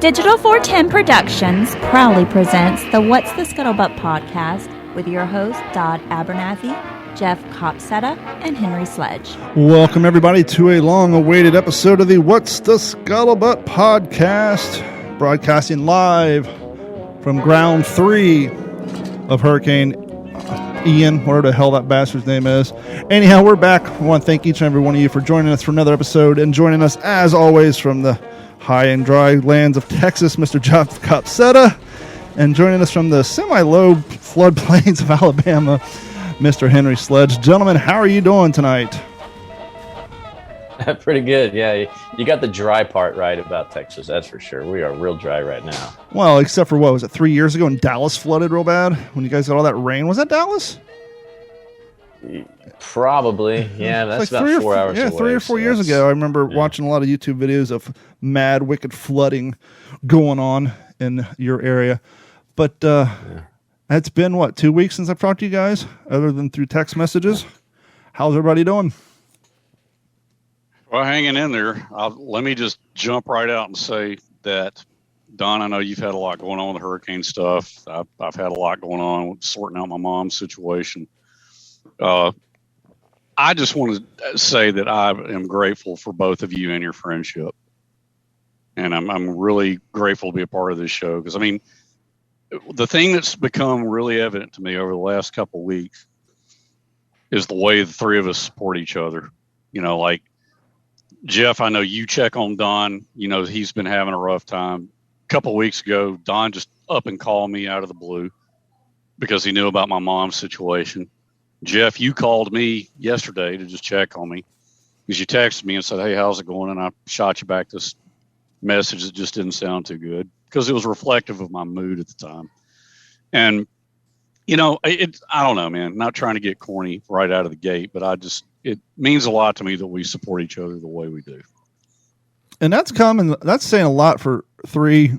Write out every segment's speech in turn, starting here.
Digital 410 Productions proudly presents the What's the Scuttlebutt podcast with your hosts Dodd Abernathy, Jeff Copsetta, and Henry Sledge. Welcome, everybody, to a long-awaited episode of the What's the Scuttlebutt podcast, broadcasting live from Ground 3 of Hurricane Ian, whatever the hell that bastard's name is. Anyhow, we're back. I want to thank each and every one of you for joining us for another episode, and joining us, as always, from the high and dry lands of Texas, Mr. Jeff Copsetta, and joining us from the semi-low floodplains of Alabama, Mr. Henry Sledge. Gentlemen, how are you doing tonight? Pretty good, yeah. You got the dry part right about Texas, that's for sure. We are real dry right now. Well, except for, what was it, 3 years ago when Dallas flooded real bad? When you guys got all that rain? Was that Dallas? Probably, yeah. That's like about 4 hours away. Yeah, 3 or 4 years ago. I remember watching a lot of YouTube videos of mad, wicked flooding going on in your area. But it's been, 2 weeks since I've talked to you guys, other than through text messages. How's everybody doing? Well, hanging in there. Let me just jump right out and say that, Don, I know you've had a lot going on with the hurricane stuff. I've had a lot going on with sorting out my mom's situation. I just want to say that I am grateful for both of you and your friendship. And I'm really grateful to be a part of this show. Because, I mean, the thing that's become really evident to me over the last couple of weeks is the way the three of us support each other. You know, like, Jeff, I know you check on Don. You know, he's been having a rough time. A couple of weeks ago, Don just up and called me out of the blue because he knew about my mom's situation. Jeff, you called me yesterday to just check on me because you texted me and said, hey, how's it going? And I shot you back this message that just didn't sound too good because it was reflective of my mood at the time. And, you know, I don't know, man, not trying to get corny right out of the gate, but it means a lot to me that we support each other the way we do. And that's saying a lot for three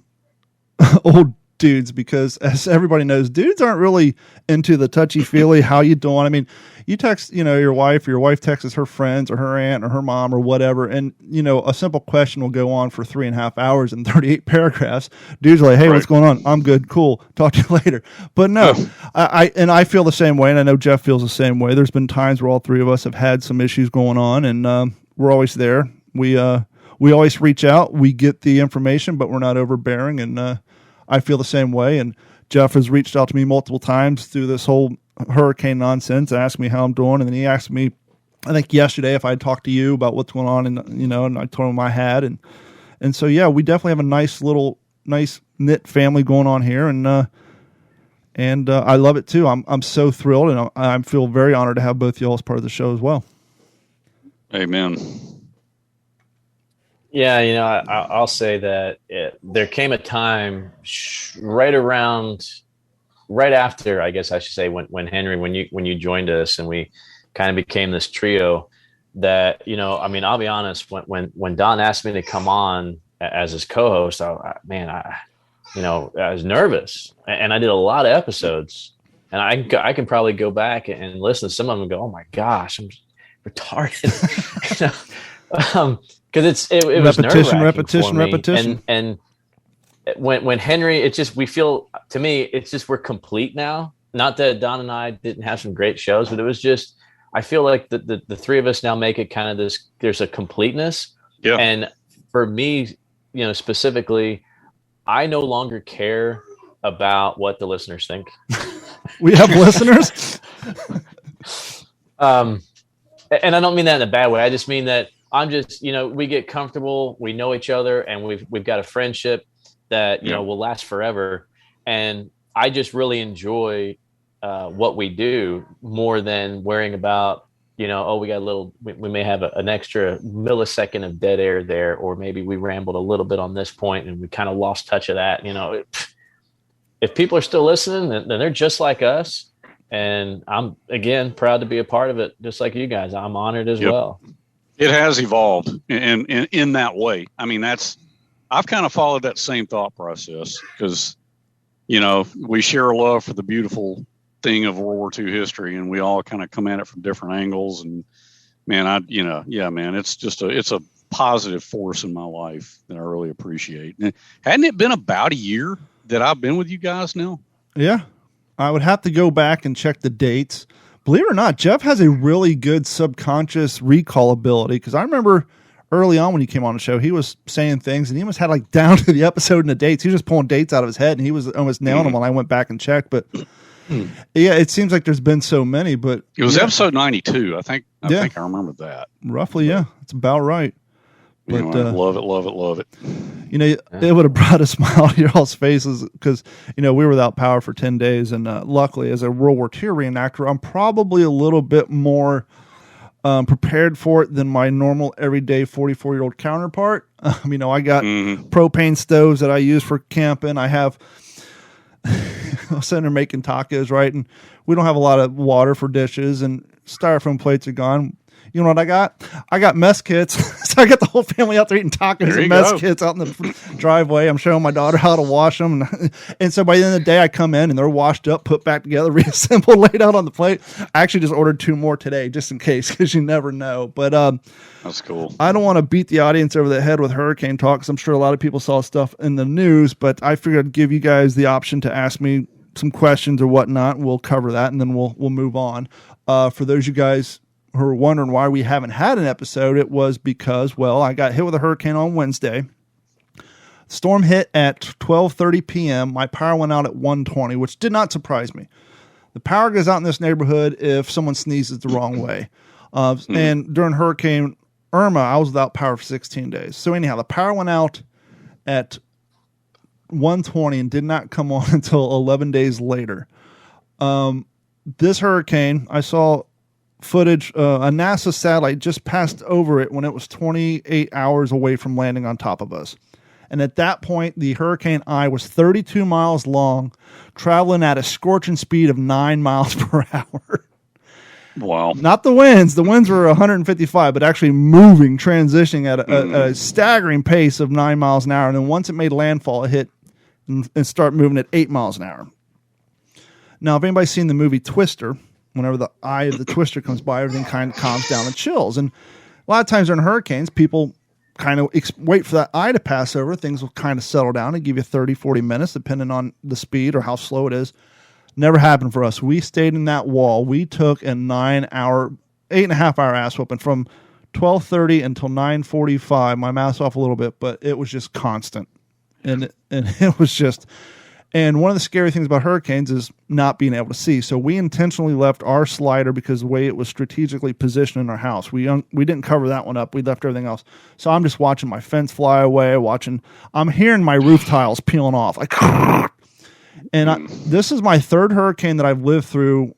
old dudes, because as everybody knows, dudes aren't really into the touchy-feely, how you doing? I mean, you text, your wife texts her friends or her aunt or her mom or whatever, and, a simple question will go on for 3.5 hours and 38 paragraphs. Dudes are like, hey, right. What's going on? I'm good. Cool. Talk to you later. But no, I feel the same way, and I know Jeff feels the same way. There's been times where all three of us have had some issues going on, and we're always there. We always reach out. We get the information, but we're not overbearing, and I feel the same way, and Jeff has reached out to me multiple times through this whole hurricane nonsense, asked me how I'm doing, and then he asked me, I think yesterday, if I'd talked to you about what's going on, and and I told him I had, and so yeah, we definitely have a nice knit family going on here, and I love it too. I'm so thrilled, and I feel very honored to have both y'all as part of the show as well. Amen. Yeah, I'll say that there came a time right after, I guess I should say, when Henry, when you joined us and we kind of became this trio that, I'll be honest, when Don asked me to come on as his co-host, I was nervous, and I did a lot of episodes, and I can probably go back and listen to some of them and go, oh my gosh, I'm retarded. Because it was repetition. And when Henry, it's just, we feel, to me, it's just, we're complete now. Not that Don and I didn't have some great shows, but it was just, I feel like the three of us now make it kind of this, there's a completeness. Yeah. And for me, specifically, I no longer care about what the listeners think. We have listeners? And I don't mean that in a bad way. I just mean that I'm just, we get comfortable, we know each other, and we've got a friendship that, will last forever. And I just really enjoy what we do more than worrying about, we got we may have an extra millisecond of dead air there, or maybe we rambled a little bit on this point and we kind of lost touch of that. If people are still listening, then they're just like us. And I'm, again, proud to be a part of it, just like you guys. I'm honored as well. It has evolved in that way. I mean, I've kind of followed that same thought process because, we share a love for the beautiful thing of World War II history, and we all kind of come at it from different angles. And man, it's just it's a positive force in my life that I really appreciate. And hadn't it been about a year that I've been with you guys now? Yeah. I would have to go back and check the dates. Believe it or not, Jeff has a really good subconscious recall ability, because I remember early on when he came on the show, he was saying things and he almost had like down to the episode and the dates. He was just pulling dates out of his head and he was almost nailing them when I went back and checked. But yeah, it seems like there's been so many, but it was episode 92. I think I remember that. Roughly, yeah. It's about right. But anyway, love it. You know, it would have brought a smile to y'all's faces because, you know, we were without power for 10 days. And luckily, as a World War II reenactor, I'm probably a little bit more prepared for it than my normal everyday 44-year-old counterpart. You know, I got propane stoves that I use for camping. I have, I'm sitting there making tacos, right? And we don't have a lot of water for dishes, and styrofoam plates are gone. You know what I got? I got mess kits. So I got the whole family out there eating tacos and mess kits out in the driveway. I'm showing my daughter how to wash them. And so by the end of the day, I come in and they're washed up, put back together, reassembled, laid out on the plate. I actually just ordered 2 more today just in case, because you never know. But that's cool. I don't want to beat the audience over the head with hurricane talk, because I'm sure a lot of people saw stuff in the news. But I figured I'd give you guys the option to ask me some questions or whatnot. We'll cover that and then we'll move on. For those of you guys who are wondering why we haven't had an episode, it was because, well, I got hit with a hurricane on Wednesday. Storm hit at 12:30 p.m. My power went out at 1:20, which did not surprise me. The power goes out in this neighborhood if someone sneezes the wrong way. And during Hurricane Irma, I was without power for 16 days. So anyhow, the power went out at 1:20 and did not come on until 11 days later. This hurricane, I saw footage, a NASA satellite just passed over it when it was 28 hours away from landing on top of us. And at that point, the hurricane eye was 32 miles long, traveling at a scorching speed of 9 miles per hour. Wow. Not the winds. The winds were 155, but actually moving, transitioning at a staggering pace of 9 miles an hour. And then once it made landfall, it hit and started moving at 8 miles an hour. Now, if anybody's seen the movie Twister, whenever the eye of the twister comes by, everything kind of calms down and chills. And a lot of times during hurricanes, people kind of wait for that eye to pass over. Things will kind of settle down and give you 30, 40 minutes, depending on the speed or how slow it is. Never happened for us. We stayed in that wall. We took a 8.5 hour ass whooping from 12:30 until 9:45. My math's off a little bit, but it was just constant. And it was just... And one of the scary things about hurricanes is not being able to see. So we intentionally left our slider because the way it was strategically positioned in our house. We didn't cover that one up. We left everything else. So I'm just watching my fence fly away, I'm hearing my roof tiles peeling off. Like, and this is my 3rd hurricane that I've lived through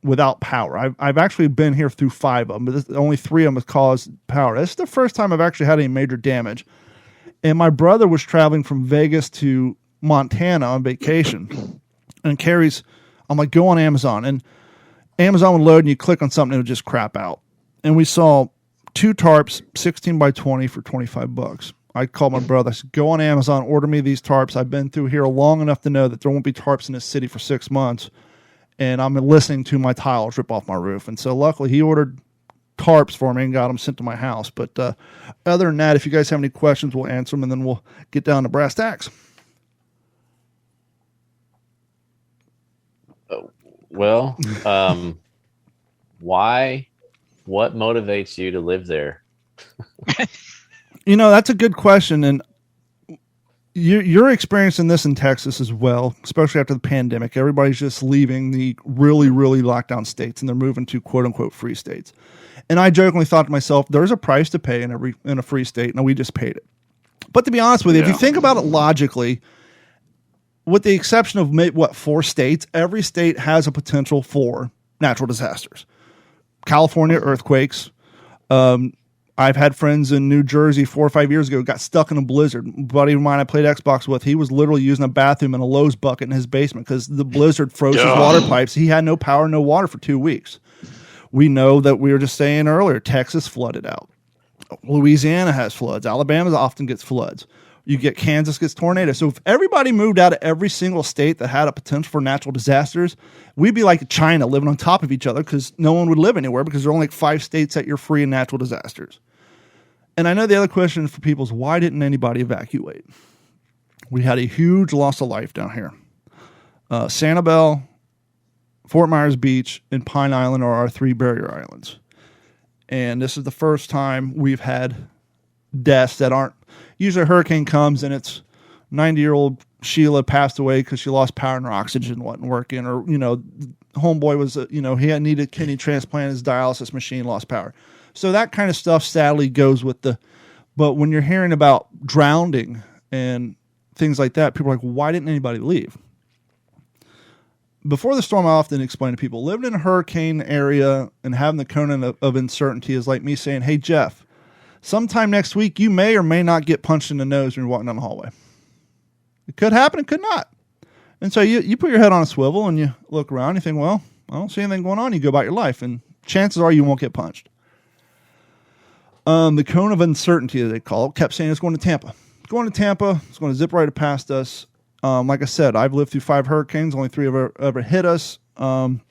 without power. I've actually been here through 5 of them, but only 3 of them have caused power. This is the first time I've actually had any major damage. And my brother was traveling from Vegas to Montana on vacation, and I'm like, go on Amazon, and Amazon would load and you click on something, it would just crap out. And we saw 2 tarps, 16 by 20 for $25. I called my brother. I said, go on Amazon, order me these tarps. I've been through here long enough to know that there won't be tarps in this city for 6 months. And I'm listening to my tiles rip off my roof. And so luckily he ordered tarps for me and got them sent to my house. But other than that, if you guys have any questions, we'll answer them and then we'll get down to brass tacks. Well, why? What motivates you to live there? You know, that's a good question. And you're experiencing this in Texas as well, especially after the pandemic. Everybody's just leaving the really, really locked down states and they're moving to quote unquote free states. And I jokingly thought to myself, there's a price to pay in a free state. And we just paid it. But to be honest with you, if you think about it logically, with the exception of 4 states, every state has a potential for natural disasters. California, earthquakes. I've had friends in New Jersey 4 or 5 years ago got stuck in a blizzard. A buddy of mine I played Xbox with, he was literally using a bathroom in a Lowe's bucket in his basement because the blizzard froze his water pipes. He had no power, no water for 2 weeks. We know that we were just saying earlier, Texas flooded out. Louisiana has floods. Alabama often gets floods. You get Kansas gets tornadoes. So if everybody moved out of every single state that had a potential for natural disasters, we'd be like China living on top of each other because no one would live anywhere because there are only like 5 states that you're free in natural disasters. And I know the other question for people is, why didn't anybody evacuate? We had a huge loss of life down here. Sanibel, Fort Myers Beach, and Pine Island are our 3 barrier islands. And this is the first time we've had deaths that aren't... Usually a hurricane comes and it's 90-year-old Sheila passed away because she lost power and her oxygen wasn't working. Or, homeboy was, he had needed kidney transplant, his dialysis machine lost power. So that kind of stuff sadly goes with the... But when you're hearing about drowning and things like that, people are like, why didn't anybody leave? Before the storm, I often explain to people, living in a hurricane area and having the cone of uncertainty is like me saying, hey, Jeff, sometime next week, you may or may not get punched in the nose when you're walking down the hallway. It could happen, it could not. And so you put your head on a swivel and you look around, you think, well, I don't see anything going on. You go about your life, and chances are you won't get punched. The cone of uncertainty, as they call it, kept saying it's going to Tampa. It's going to Tampa. It's going to zip right past us. Like I said, I've lived through 5 hurricanes. Only 3 ever hit us. And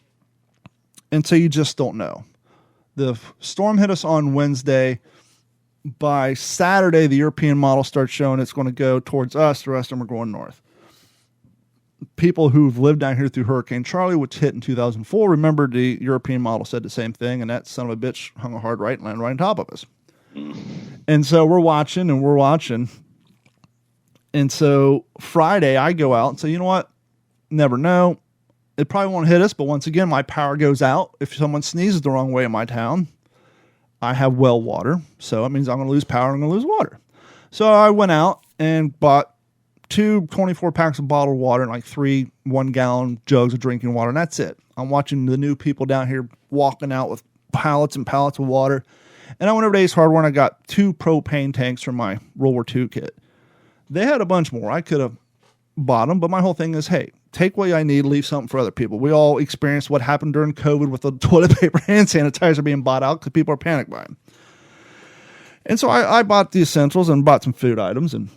so you just don't know. The storm hit us on Wednesday. By Saturday, the European model starts showing it's going to go towards us. The rest of them are going north. People who've lived down here through Hurricane Charlie, which hit in 2004, remember the European model said the same thing, and that son of a bitch hung a hard right and landed right on top of us. And so we're watching. And so Friday, I go out and say, you know what? Never know. It probably won't hit us, but once again, my power goes out. If someone sneezes the wrong way in my town, I have well water, so it means I'm going to lose power and I'm going to lose water. So I went out and bought 2 24 packs of bottled water and like 3 1-gallon jugs of drinking water, and that's it. I'm watching the new people down here walking out with pallets and pallets of water. And I went over to Ace Hardware and I got 2 propane tanks from my World War II kit. They had a bunch more. I could have bought them, but my whole thing is, hey, take what I need, leave something for other people. We all experienced what happened during COVID with the toilet paper hand sanitizer being bought out because people are panic buying. And so I bought the essentials and bought some food items. And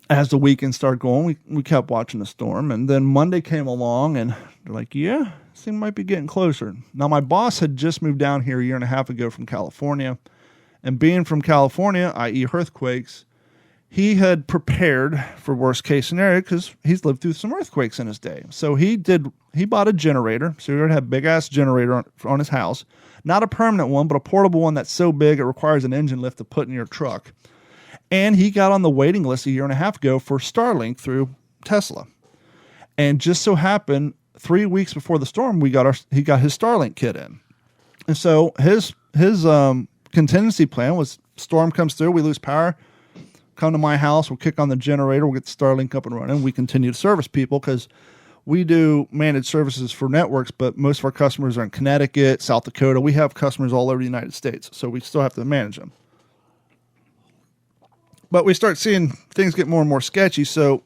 as the weekend started going, we kept watching the storm. And then Monday came along and they're like, yeah, this thing might be getting closer. Now, my boss had just moved down here a year and a half ago from California. And being from California, i.e. earthquakes, he had prepared for worst case scenario because he's lived through some earthquakes in his day. So he bought a generator. So he already had a big ass generator on his house. Not a permanent one, but a portable one that's so big it requires an engine lift to put in your truck. And he got on the waiting list a year and a half ago for Starlink through Tesla. And just so happened 3 weeks before the storm, he got his Starlink kit in. And so his contingency plan was storm comes through, we lose power. Come to my house, we'll kick on the generator, we'll get the Starlink up and running. We continue to service people because we do managed services for networks, but most of our customers are in Connecticut, South Dakota. We have customers all over the United States, so we still have to manage them. But we start seeing things get more and more sketchy, so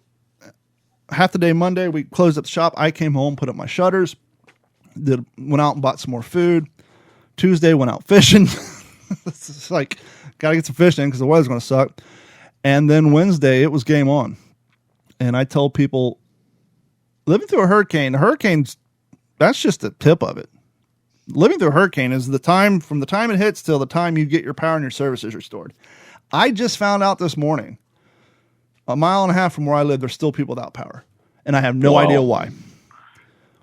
half the day Monday, we closed up the shop. I came home, put up my shutters, went out and bought some more food. Tuesday, went out fishing. It's like, got to get some fish in because the weather's going to suck. And then Wednesday, it was game on. And I told people, living through a hurricane, that's just the tip of it. Living through a hurricane is the time, from the time it hits till the time you get your power and your services restored. I just found out this morning, 1.5 miles from where I live, there's still people without power. And I have no idea why.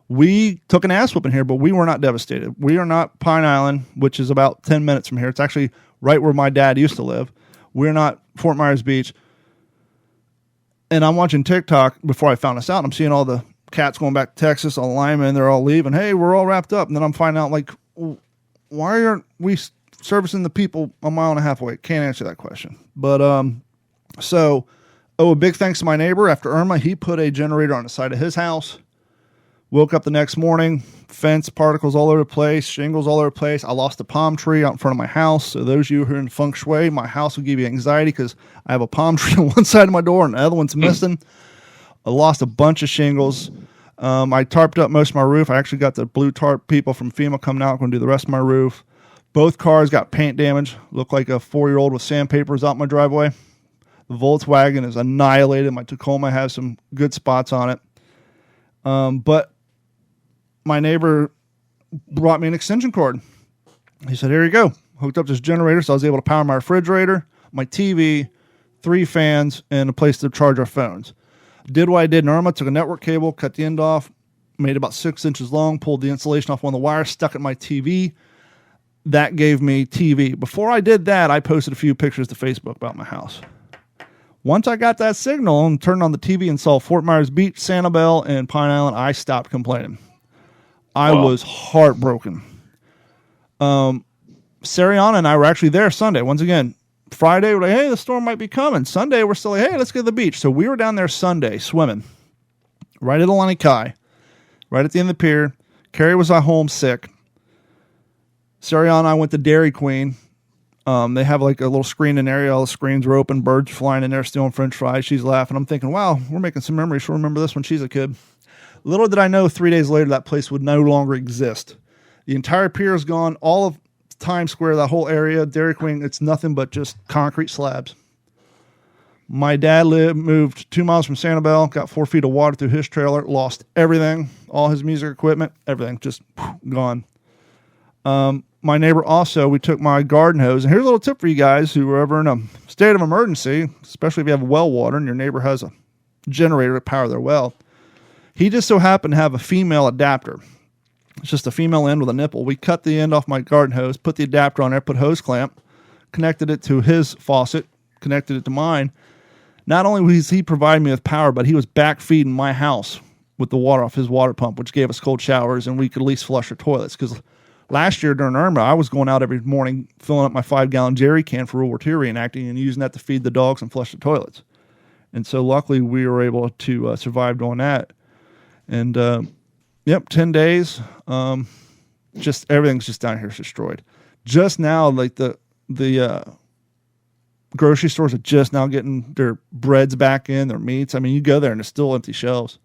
We took an ass whooping here, but we were not devastated. We are not Pine Island, which is about 10 minutes from here. It's actually right where my dad used to live. We're not Fort Myers Beach. And I'm watching TikTok before I found this out. I'm seeing all the cats going back to Texas, all the linemen, they're all leaving. Hey, we're all wrapped up. And then I'm finding out, like, why aren't we servicing the people 1.5 miles away? Can't answer that question. But, a big thanks to my neighbor. After Irma, he put a generator on the side of his house. Woke up the next morning, fence particles all over the place, shingles all over the place. I lost a palm tree out in front of my house. So those of you who are in feng shui, my house will give you anxiety because I have a palm tree on one side of my door and the other one's missing. I lost a bunch of shingles. I tarped up most of my roof. I actually got the blue tarp people from FEMA coming out, going to do the rest of my roof. Both cars got paint damage. Looked like a 4-year-old with sandpapers out my driveway. The Volkswagen is annihilated. My Tacoma has some good spots on it. But my neighbor brought me an extension cord. He said, here you go. Hooked up this generator, so I was able to power my refrigerator. my TV, 3 fans, and a place to charge our phones. Did what I did in Irma, took a network cable, cut the end off, made about 6 inches long, pulled the insulation off one of the wires, stuck it in my TV. That gave me TV. Before I did that, I posted a few pictures to Facebook about my house. Once I got that signal and turned on the TV and saw Fort Myers Beach, Sanibel, and Pine Island, I stopped complaining. I was heartbroken. Sariana and I were actually there Sunday. Once again, Friday, we're like, hey, the storm might be coming. Sunday, we're still like, hey, let's go to the beach. So we were down there Sunday swimming right at Alani Kai, right at the end of the pier. Carrie was at home sick. Sariana and I went to Dairy Queen. They have like a little screening area. All the screens were open. Birds flying in there stealing French fries. She's laughing. I'm thinking, wow, we're making some memories. She'll remember this when she's a kid. Little did I know 3 days later that place would no longer exist. The entire pier is gone. All of Times Square, that whole area, Dairy Queen, it's nothing but just concrete slabs. My dad moved 2 miles from Sanibel, got 4 feet of water through his trailer, lost everything, all his music equipment, everything, just gone. My neighbor also, we took my garden hose, and here's a little tip for you guys who are ever in a state of emergency, especially if you have well water and your neighbor has a generator to power their well. He just so happened to have a female adapter. It's just a female end with a nipple. We cut the end off my garden hose, put the adapter on there, put hose clamp, connected it to his faucet, connected it to mine. Not only was he providing me with power, but he was back feeding my house with the water off his water pump, which gave us cold showers, and we could at least flush our toilets. Because last year during Irma, I was going out every morning, filling up my 5-gallon jerry can for World War II reenacting and using that to feed the dogs and flush the toilets. And so luckily we were able to survive doing that. And 10 days. Just everything's just down here is destroyed. Just now, like the grocery stores are just now getting their breads back in, their meats. I mean, you go there and it's still empty shelves.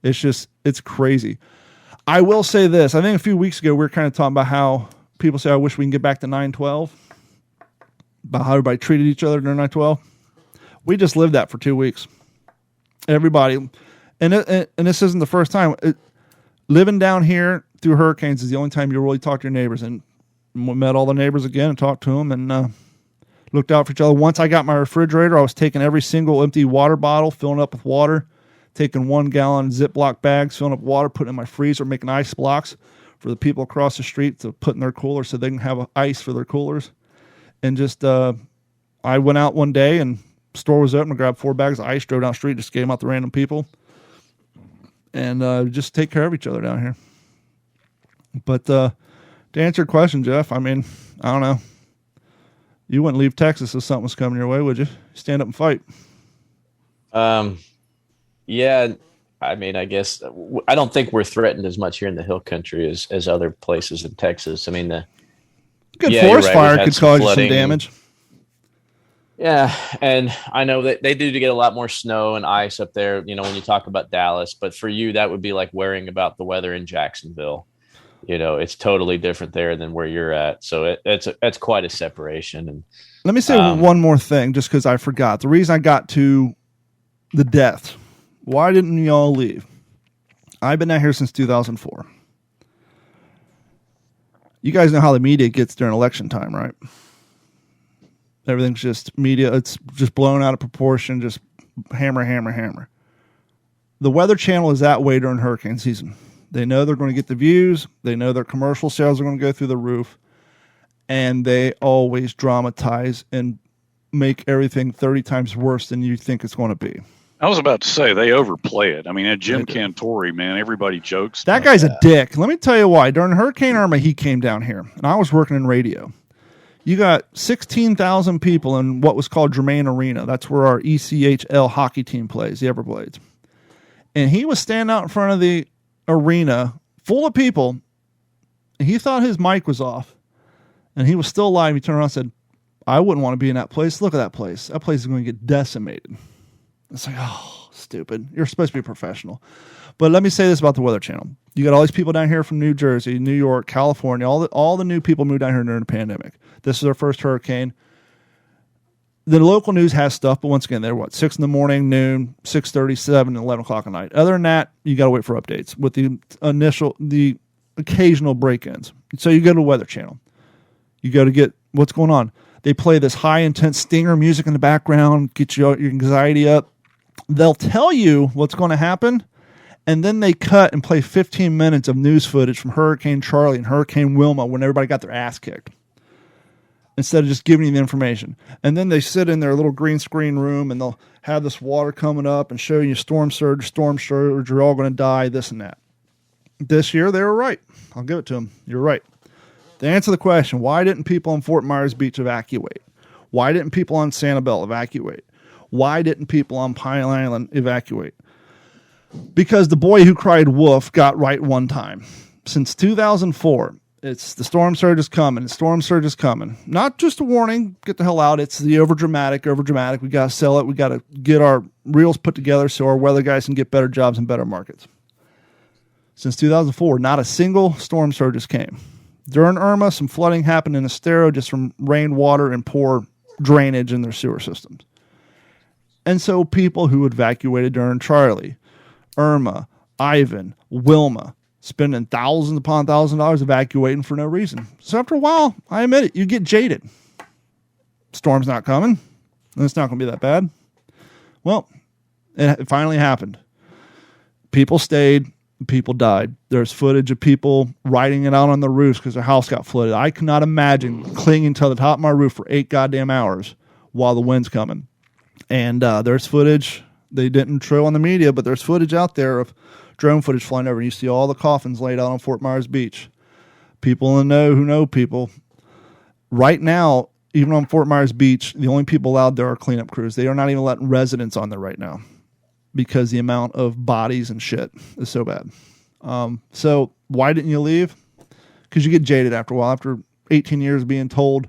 It's crazy. I will say this. I think a few weeks ago, we were kind of talking about how people say, I wish we can get back to 9/12, about how everybody treated each other during 9/12. We just lived that for 2 weeks. Everybody, and this isn't the first time. Living down here through hurricanes is the only time you really talk to your neighbors. And we met all the neighbors again and talked to them and looked out for each other. Once I got my refrigerator, I was taking every single empty water bottle, filling it up with water, taking 1-gallon Ziploc bags, filling up water, putting it in my freezer, making ice blocks for the people across the street to put in their coolers so they can have ice for their coolers. And just I went out one day and the store was open. I grabbed 4 bags of ice, drove down the street, just gave them out to random people. And just take care of each other down here. But to answer your question, Jeff, I mean, I don't know. You wouldn't leave Texas if something was coming your way, would you? Stand up and fight. Yeah, I mean, I guess I don't think we're threatened as much here in the hill country as other places in Texas. I mean, good forest fire could cause you some damage. Yeah, and I know that they do get a lot more snow and ice up there, when you talk about Dallas. But for you, that would be like worrying about the weather in Jacksonville. It's totally different there than where you're at. So it's quite a separation. And let me say one more thing, just because I forgot. The reason I got to the death, why didn't y'all leave? I've been out here since 2004. You guys know how the media gets during election time, right? Everything's just media. It's just blown out of proportion, just hammer. The Weather Channel is that way during hurricane season. They know they're going to get the views. They know their commercial sales are going to go through the roof. And they always dramatize and make everything 30 times worse than you think it's going to be. I was about to say, they overplay it. I mean, at Jim Cantori, man, everybody jokes. That guy's a dick. Let me tell you why. During Hurricane Irma, he came down here. And I was working in radio. You got 16,000 people in what was called Germain Arena. That's where our ECHL hockey team plays, the Everblades. And he was standing out in front of the arena full of people. And he thought his mic was off. And he was still alive. He turned around and said, I wouldn't want to be in that place. Look at that place. That place is going to get decimated. It's like, oh, stupid. You're supposed to be a professional. But let me say this about the Weather Channel. You got all these people down here from New Jersey, New York, California. All the new people moved down here during the pandemic. This is their first hurricane. The local news has stuff, but once again, they're 6 in the morning, noon, 6:30, 7, and 11 o'clock at night. Other than that, you got to wait for updates with the occasional break-ins. So you go to the Weather Channel. You go to get what's going on. They play this high intense stinger music in the background, get your anxiety up. They'll tell you what's going to happen, and then they cut and play 15 minutes of news footage from Hurricane Charlie and Hurricane Wilma when everybody got their ass kicked, instead of just giving you the information. And then they sit in their little green screen room, and they'll have this water coming up and show you storm surge, you're all going to die, this and that. This year, they were right. I'll give it to them. You're right. To answer the question, why didn't people on Fort Myers Beach evacuate? Why didn't people on Sanibel evacuate? Why didn't people on Pine Island evacuate? Because the boy who cried wolf got right one time. Since 2004, it's the storm surge is coming. The storm surge is coming. Not just a warning, get the hell out. It's the overdramatic. We got to sell it. We got to get our reels put together so our weather guys can get better jobs and better markets. Since 2004, not a single storm surge came. During Irma, some flooding happened in Estero just from rainwater and poor drainage in their sewer systems. And so people who evacuated during Charlie, Irma, Ivan, Wilma, spending thousands upon thousands of dollars evacuating for no reason. So after a while, I admit it, you get jaded. Storm's not coming, and it's not going to be that bad. Well, it finally happened. People stayed. People died. There's footage of people riding it out on the roofs because their house got flooded. I cannot imagine clinging to the top of my roof for 8 goddamn hours while the wind's coming. And there's footage. They didn't show on the media, but there's footage out there of drone footage flying over. And you see all the coffins laid out on Fort Myers Beach. People in the know who know people. Right now, even on Fort Myers Beach, the only people allowed there are cleanup crews. They are not even letting residents on there right now, because the amount of bodies and shit is so bad. So why didn't you leave? Because you get jaded after a while. After 18 years of being told,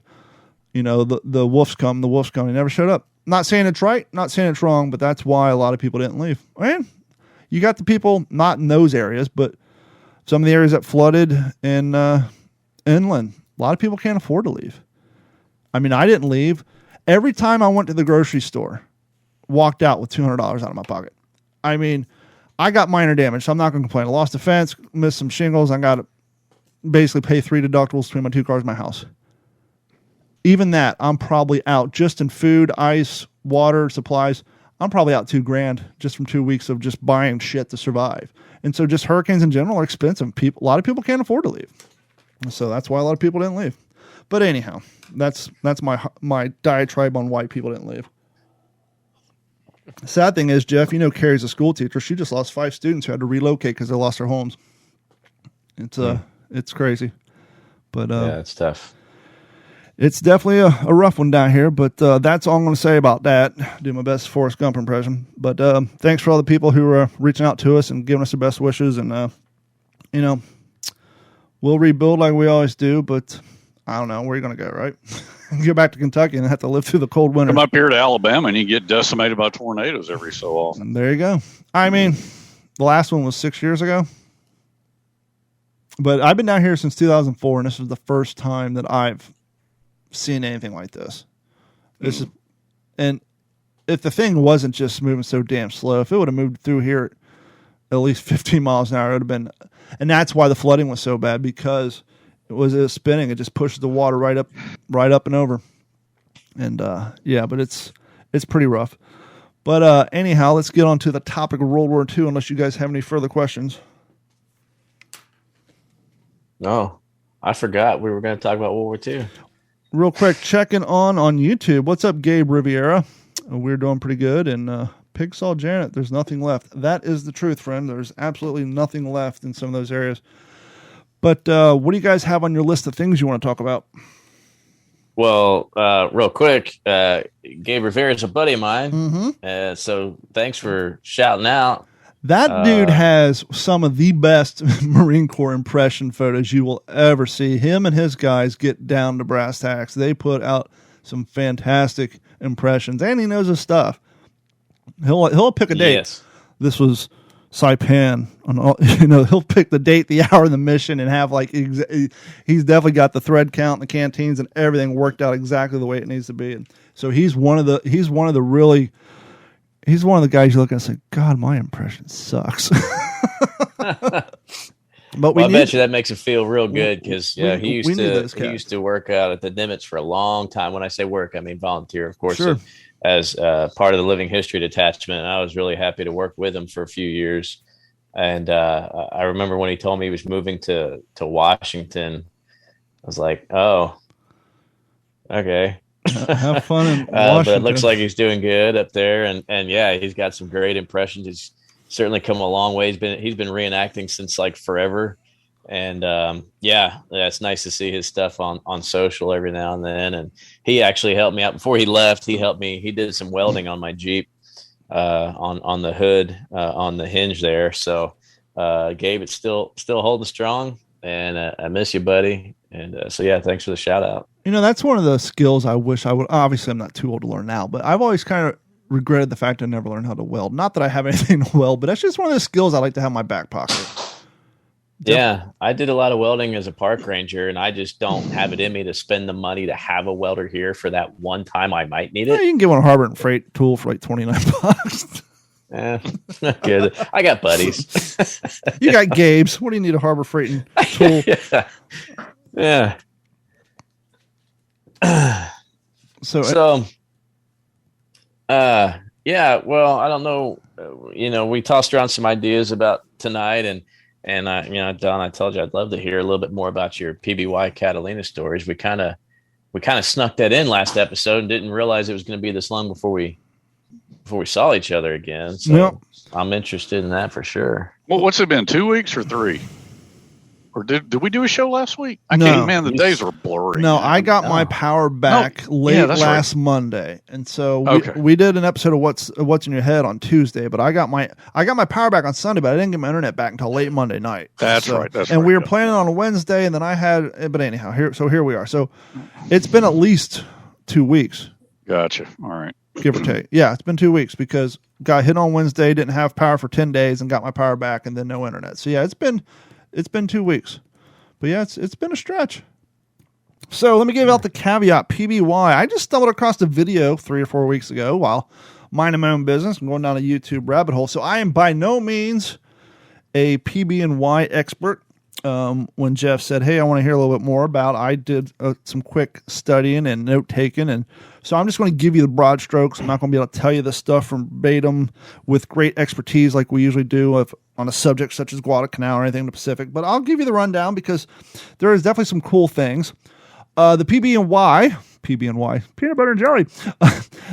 the wolf's come. They never showed up. Not saying it's right, not saying it's wrong, but that's why a lot of people didn't leave. And you got the people not in those areas, but some of the areas that flooded in inland. A lot of people can't afford to leave. I mean, I didn't leave. Every time I went to the grocery store, walked out with $200 out of my pocket. I mean, I got minor damage, so I'm not going to complain. I lost a fence, missed some shingles. I got to basically pay 3 deductibles between my 2 cars and my house. Even that, I'm probably out just in food, ice, water, supplies. I'm probably out $2,000 just from 2 weeks of just buying shit to survive. And so just hurricanes in general are expensive. A lot of people can't afford to leave. So that's why a lot of people didn't leave. But anyhow, that's my diatribe on why people didn't leave. Sad thing is, Jeff, Carrie's a school teacher. She just lost 5 students who had to relocate because they lost their homes. It's crazy. But yeah, it's tough. It's definitely a rough one down here, but that's all I'm going to say about that. Do my best Forrest Gump impression. But thanks for all the people who are reaching out to us and giving us their best wishes. And, we'll rebuild like we always do, but I don't know. Where are you going to go, right? Go back to Kentucky and have to live through the cold winter. Come up here to Alabama and you get decimated by tornadoes every so often. And there you go. I mean, the last one was 6 years ago. But I've been down here since 2004, and this is the first time that I've seen anything like this. And if the thing wasn't just moving so damn slow, if it would have moved through here at least 15 miles an hour, it would have been. And that's why the flooding was so bad, because it was spinning. It just pushes the water right up and over. And but it's pretty rough. But anyhow, let's get on to the topic of World War II, unless you guys have any further questions. No, I forgot we were going to talk about World War II. Real quick, checking on YouTube. What's up, Gabe Riviera? We're doing pretty good. And Pig saw Janet. There's nothing left. That is the truth, friend. There's absolutely nothing left in some of those areas. But what do you guys have on your list of things you want to talk about? Well, real quick, Gabe Rivera is a buddy of mine. Mm-hmm. So thanks for shouting out. That dude has some of the best Marine Corps impression photos you will ever see. Him and his guys get down to brass tacks. They put out some fantastic impressions, and he knows his stuff. He'll pick a date. Yes. This was Saipan. He'll pick the date, the hour, and the mission, and have he's definitely got the thread count, the canteens, and everything worked out exactly the way it needs to be. And so he's one of the guys you look at and say, God, my impression sucks. But I bet you that makes it feel real good because he used to work out at the Nimitz for a long time. When I say work, I mean volunteer, of course, sure. as part of the Living History Detachment. And I was really happy to work with him for a few years. And I remember when he told me he was moving to Washington, I was like, oh, okay. Have fun in Washington. But it looks like he's doing good up there. And yeah, he's got some great impressions. He's certainly come a long way. He's been reenacting since like forever. And it's nice to see his stuff on social every now and then. And he actually helped me out before he left. He did some welding on my Jeep on the hood, on the hinge there. So Gabe, it's still holding strong, and I miss you, buddy. And thanks for the shout out. That's one of the skills I wish I would. Obviously, I'm not too old to learn now, but I've always kind of regretted the fact I never learned how to weld. Not that I have anything to weld, but that's just one of the skills I like to have in my back pocket. Yeah, I did a lot of welding as a park ranger, and I just don't have it in me to spend the money to have a welder here for that one time I might need it. You can get one Harbor and Freight tool for like $29. Yeah, good. I got buddies. You got Gabe's. What do you need a Harbor Freight tool? Yeah. Well, I don't know. We tossed around some ideas about tonight, and Don, I told you I'd love to hear a little bit more about your PBY Catalina stories. We kind of snuck that in last episode and didn't realize it was going to be this long before we saw each other again. So I'm interested in that for sure. Well, what's it been? 2 weeks or 3? Or did we do a show last week? I can't, man, the days are blurry. No, I got my power back last Monday. And so we did an episode of What's in Your Head on Tuesday, but I got my power back on Sunday, but I didn't get my internet back until late Monday night. That's right. We were planning on a Wednesday, and then but anyhow, here we are. So it's been at least 2 weeks. Gotcha. All right. Give or take. Yeah, it's been 2 weeks because got hit on Wednesday, didn't have power for 10 days, and got my power back, and then no internet. So yeah, it's been 2 weeks. But yeah, it's been a stretch. So let me give out the caveat. PBY. I just stumbled across a video 3 or 4 weeks ago while minding my own business and going down a YouTube rabbit hole. So I am by no means a PB&Y expert. When Jeff said, hey, I want to hear a little bit more about, I did some quick studying and note taking. And so I'm just going to give you the broad strokes. I'm not going to be able to tell you the stuff from verbatim with great expertise like we usually do on a subject such as Guadalcanal or anything in the Pacific. But I'll give you the rundown because there is definitely some cool things. The PB&Y, peanut butter and jelly,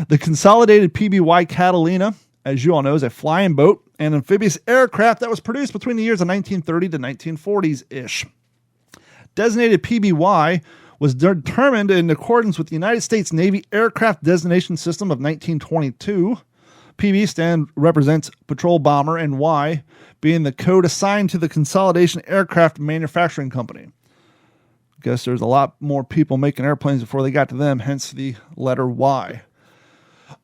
the consolidated PBY Catalina, as you all know, is a flying boat and amphibious aircraft that was produced between the years of 1930 to 1940s-ish. Designated PBY was determined in accordance with the United States Navy Aircraft Designation System of 1922. PB represents patrol bomber, and Y being the code assigned to the Consolidation Aircraft Manufacturing Company. I guess there's a lot more people making airplanes before they got to them, hence the letter Y.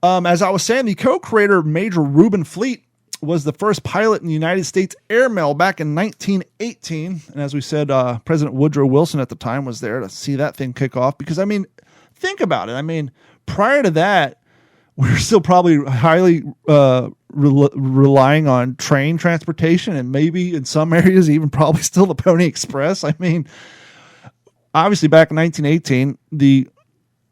As I was saying, the co-creator Major Reuben Fleet was the first pilot in the United States airmail back in 1918. And as we said, President Woodrow Wilson at the time was there to see that thing kick off. Because, think about it. Prior to that, we were still probably highly relying on train transportation and maybe in some areas even probably still the Pony Express. Obviously back in 1918, the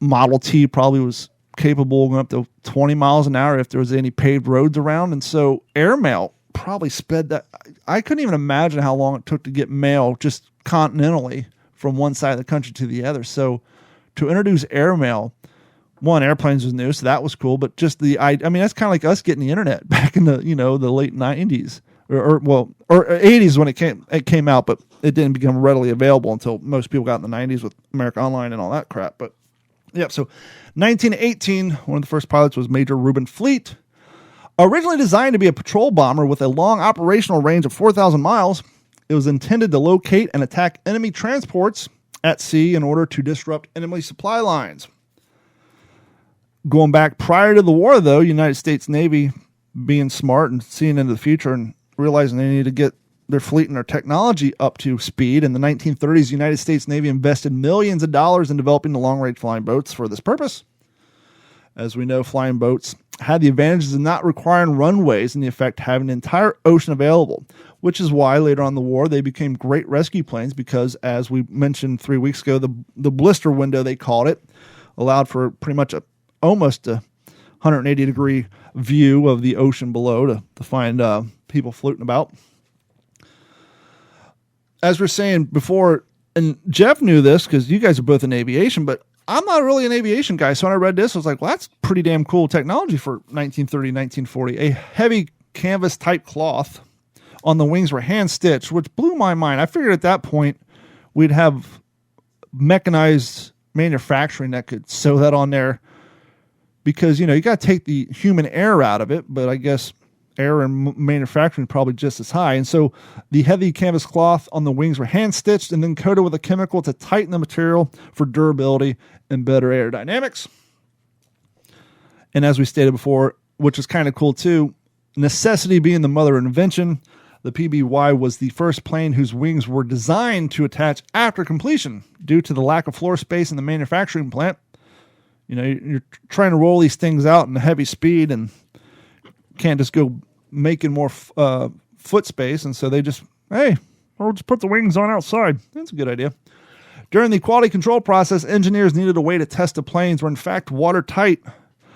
Model T probably was capable of going up to 20 miles an hour if there was any paved roads around. And so airmail probably sped that. I couldn't even imagine how long it took to get mail just continentally from one side of the country to the other. So to introduce airmail, one, airplanes was new, so that was cool. But just that's kind of like us getting the internet back in the, the late 90s or 80s when it came out, but it didn't become readily available until most people got in the 90s with America Online and all that crap. But yeah, so 1918, one of the first pilots was Major Reuben Fleet. Originally designed to be a patrol bomber with a long operational range of 4,000 miles, it was intended to locate and attack enemy transports at sea in order to disrupt enemy supply lines. Going back prior to the war, though, United States Navy being smart and seeing into the future and realizing they needed to get their fleet and their technology up to speed. In the 1930s, the United States Navy invested millions of dollars in developing the long-range flying boats for this purpose. As we know, flying boats had the advantages of not requiring runways and the effect having an entire ocean available, which is why later on in the war they became great rescue planes because, as we mentioned 3 weeks ago, the blister window, they called it, allowed for pretty much almost a 180-degree view of the ocean below to find people floating about. As we were saying before, and Jeff knew this because you guys are both in aviation, but I'm not really an aviation guy. So when I read this, I was like, well, that's pretty damn cool technology for 1930, 1940. A heavy canvas type cloth on the wings were hand stitched, which blew my mind. I figured at that point we'd have mechanized manufacturing that could sew that on there because, you got to take the human error out of it, but I guess error in manufacturing probably just as high. And so the heavy canvas cloth on the wings were hand stitched and then coated with a chemical to tighten the material for durability and better aerodynamics. And as we stated before, which is kind of cool too, necessity being the mother of invention, the PBY was the first plane whose wings were designed to attach after completion due to the lack of floor space in the manufacturing plant. You're trying to roll these things out in a heavy speed and can't just go making more foot space, and so they just, hey, we'll just put the wings on outside. That's a good idea. During the quality control process, engineers needed a way to test the planes were in fact watertight.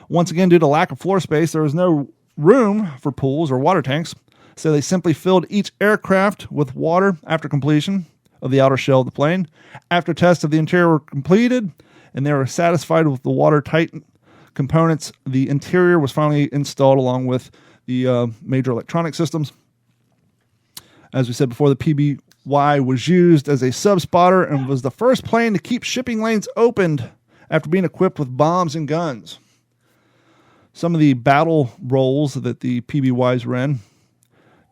Once again, due to lack of floor space, there was no room for pools or water tanks, so they simply filled each aircraft with water after completion of the outer shell of the plane. After tests of the interior were completed, and they were satisfied with the watertight components, the interior was finally installed along with the major electronic systems. As we said before, the PBY was used as a sub-spotter and was the first plane to keep shipping lanes opened after being equipped with bombs and guns. Some of the battle roles that the PBYs were in: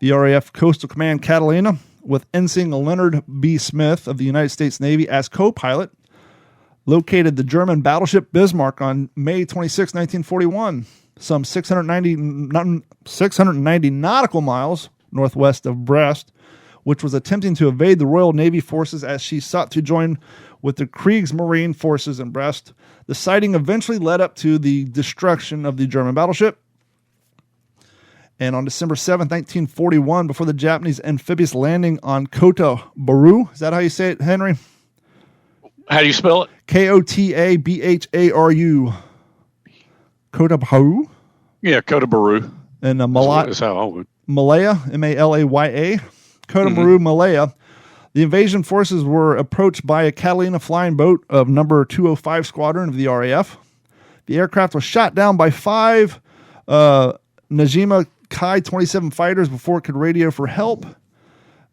the RAF Coastal Command Catalina, with Ensign Leonard B. Smith of the United States Navy as co-pilot, located the German battleship Bismarck on May 26, 1941, some 690 nautical miles northwest of Brest, which was attempting to evade the Royal Navy forces as she sought to join with the Kriegsmarine forces in Brest. The sighting eventually led up to the destruction of the German battleship. And on December 7, 1941, before the Japanese amphibious landing on Kota Baru, is that how you say it, Henry? How do you spell it? Kotabharu. Kota Baru? Yeah, Kota Baru. And That's how I would. Malaya, M-A-L-A-Y-A. Kota Baru, Malaya. The invasion forces were approached by a Catalina flying boat of number 205 Squadron of the RAF. The aircraft was shot down by 5 Najima Kai-27 fighters before it could radio for help.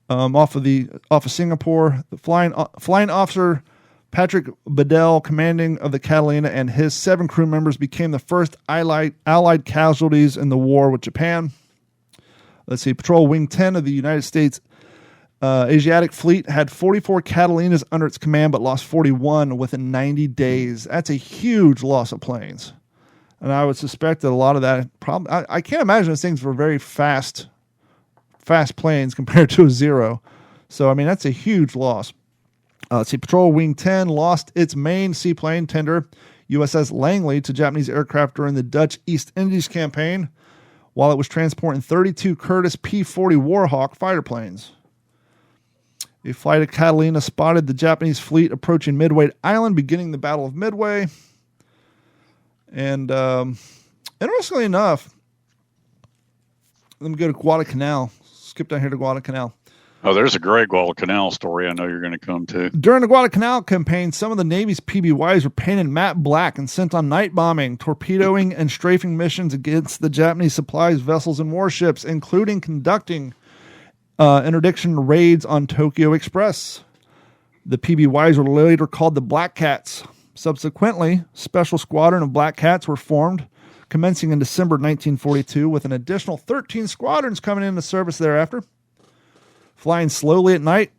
Off of Singapore, the flying officer Patrick Bedell, commanding of the Catalina, and his 7 crew members became the first Allied casualties in the war with Japan. Let's see, Patrol Wing 10 of the United States Asiatic Fleet had 44 Catalinas under its command, but lost 41 within 90 days. That's a huge loss of planes. And I would suspect that a lot of that I can't imagine those things were very fast planes compared to a Zero. So, I mean, that's a huge loss. Let's see, Patrol Wing 10 lost its main seaplane tender, USS Langley, to Japanese aircraft during the Dutch East Indies campaign, while it was transporting 32 Curtiss P-40 Warhawk fighter planes. A flight of Catalina spotted the Japanese fleet approaching Midway Island, beginning the Battle of Midway. And interestingly enough, let me go to Guadalcanal. Skip down here to Guadalcanal. Oh, there's a great Guadalcanal story I know you're going to come to. During the Guadalcanal campaign, some of the Navy's PBYs were painted matte black and sent on night bombing, torpedoing, and strafing missions against the Japanese supplies vessels and warships, including conducting interdiction raids on Tokyo Express. The PBYs were later called the Black Cats. Subsequently, Special Squadron of Black Cats were formed, commencing in December 1942, with an additional 13 squadrons coming into service thereafter. Flying slowly at night,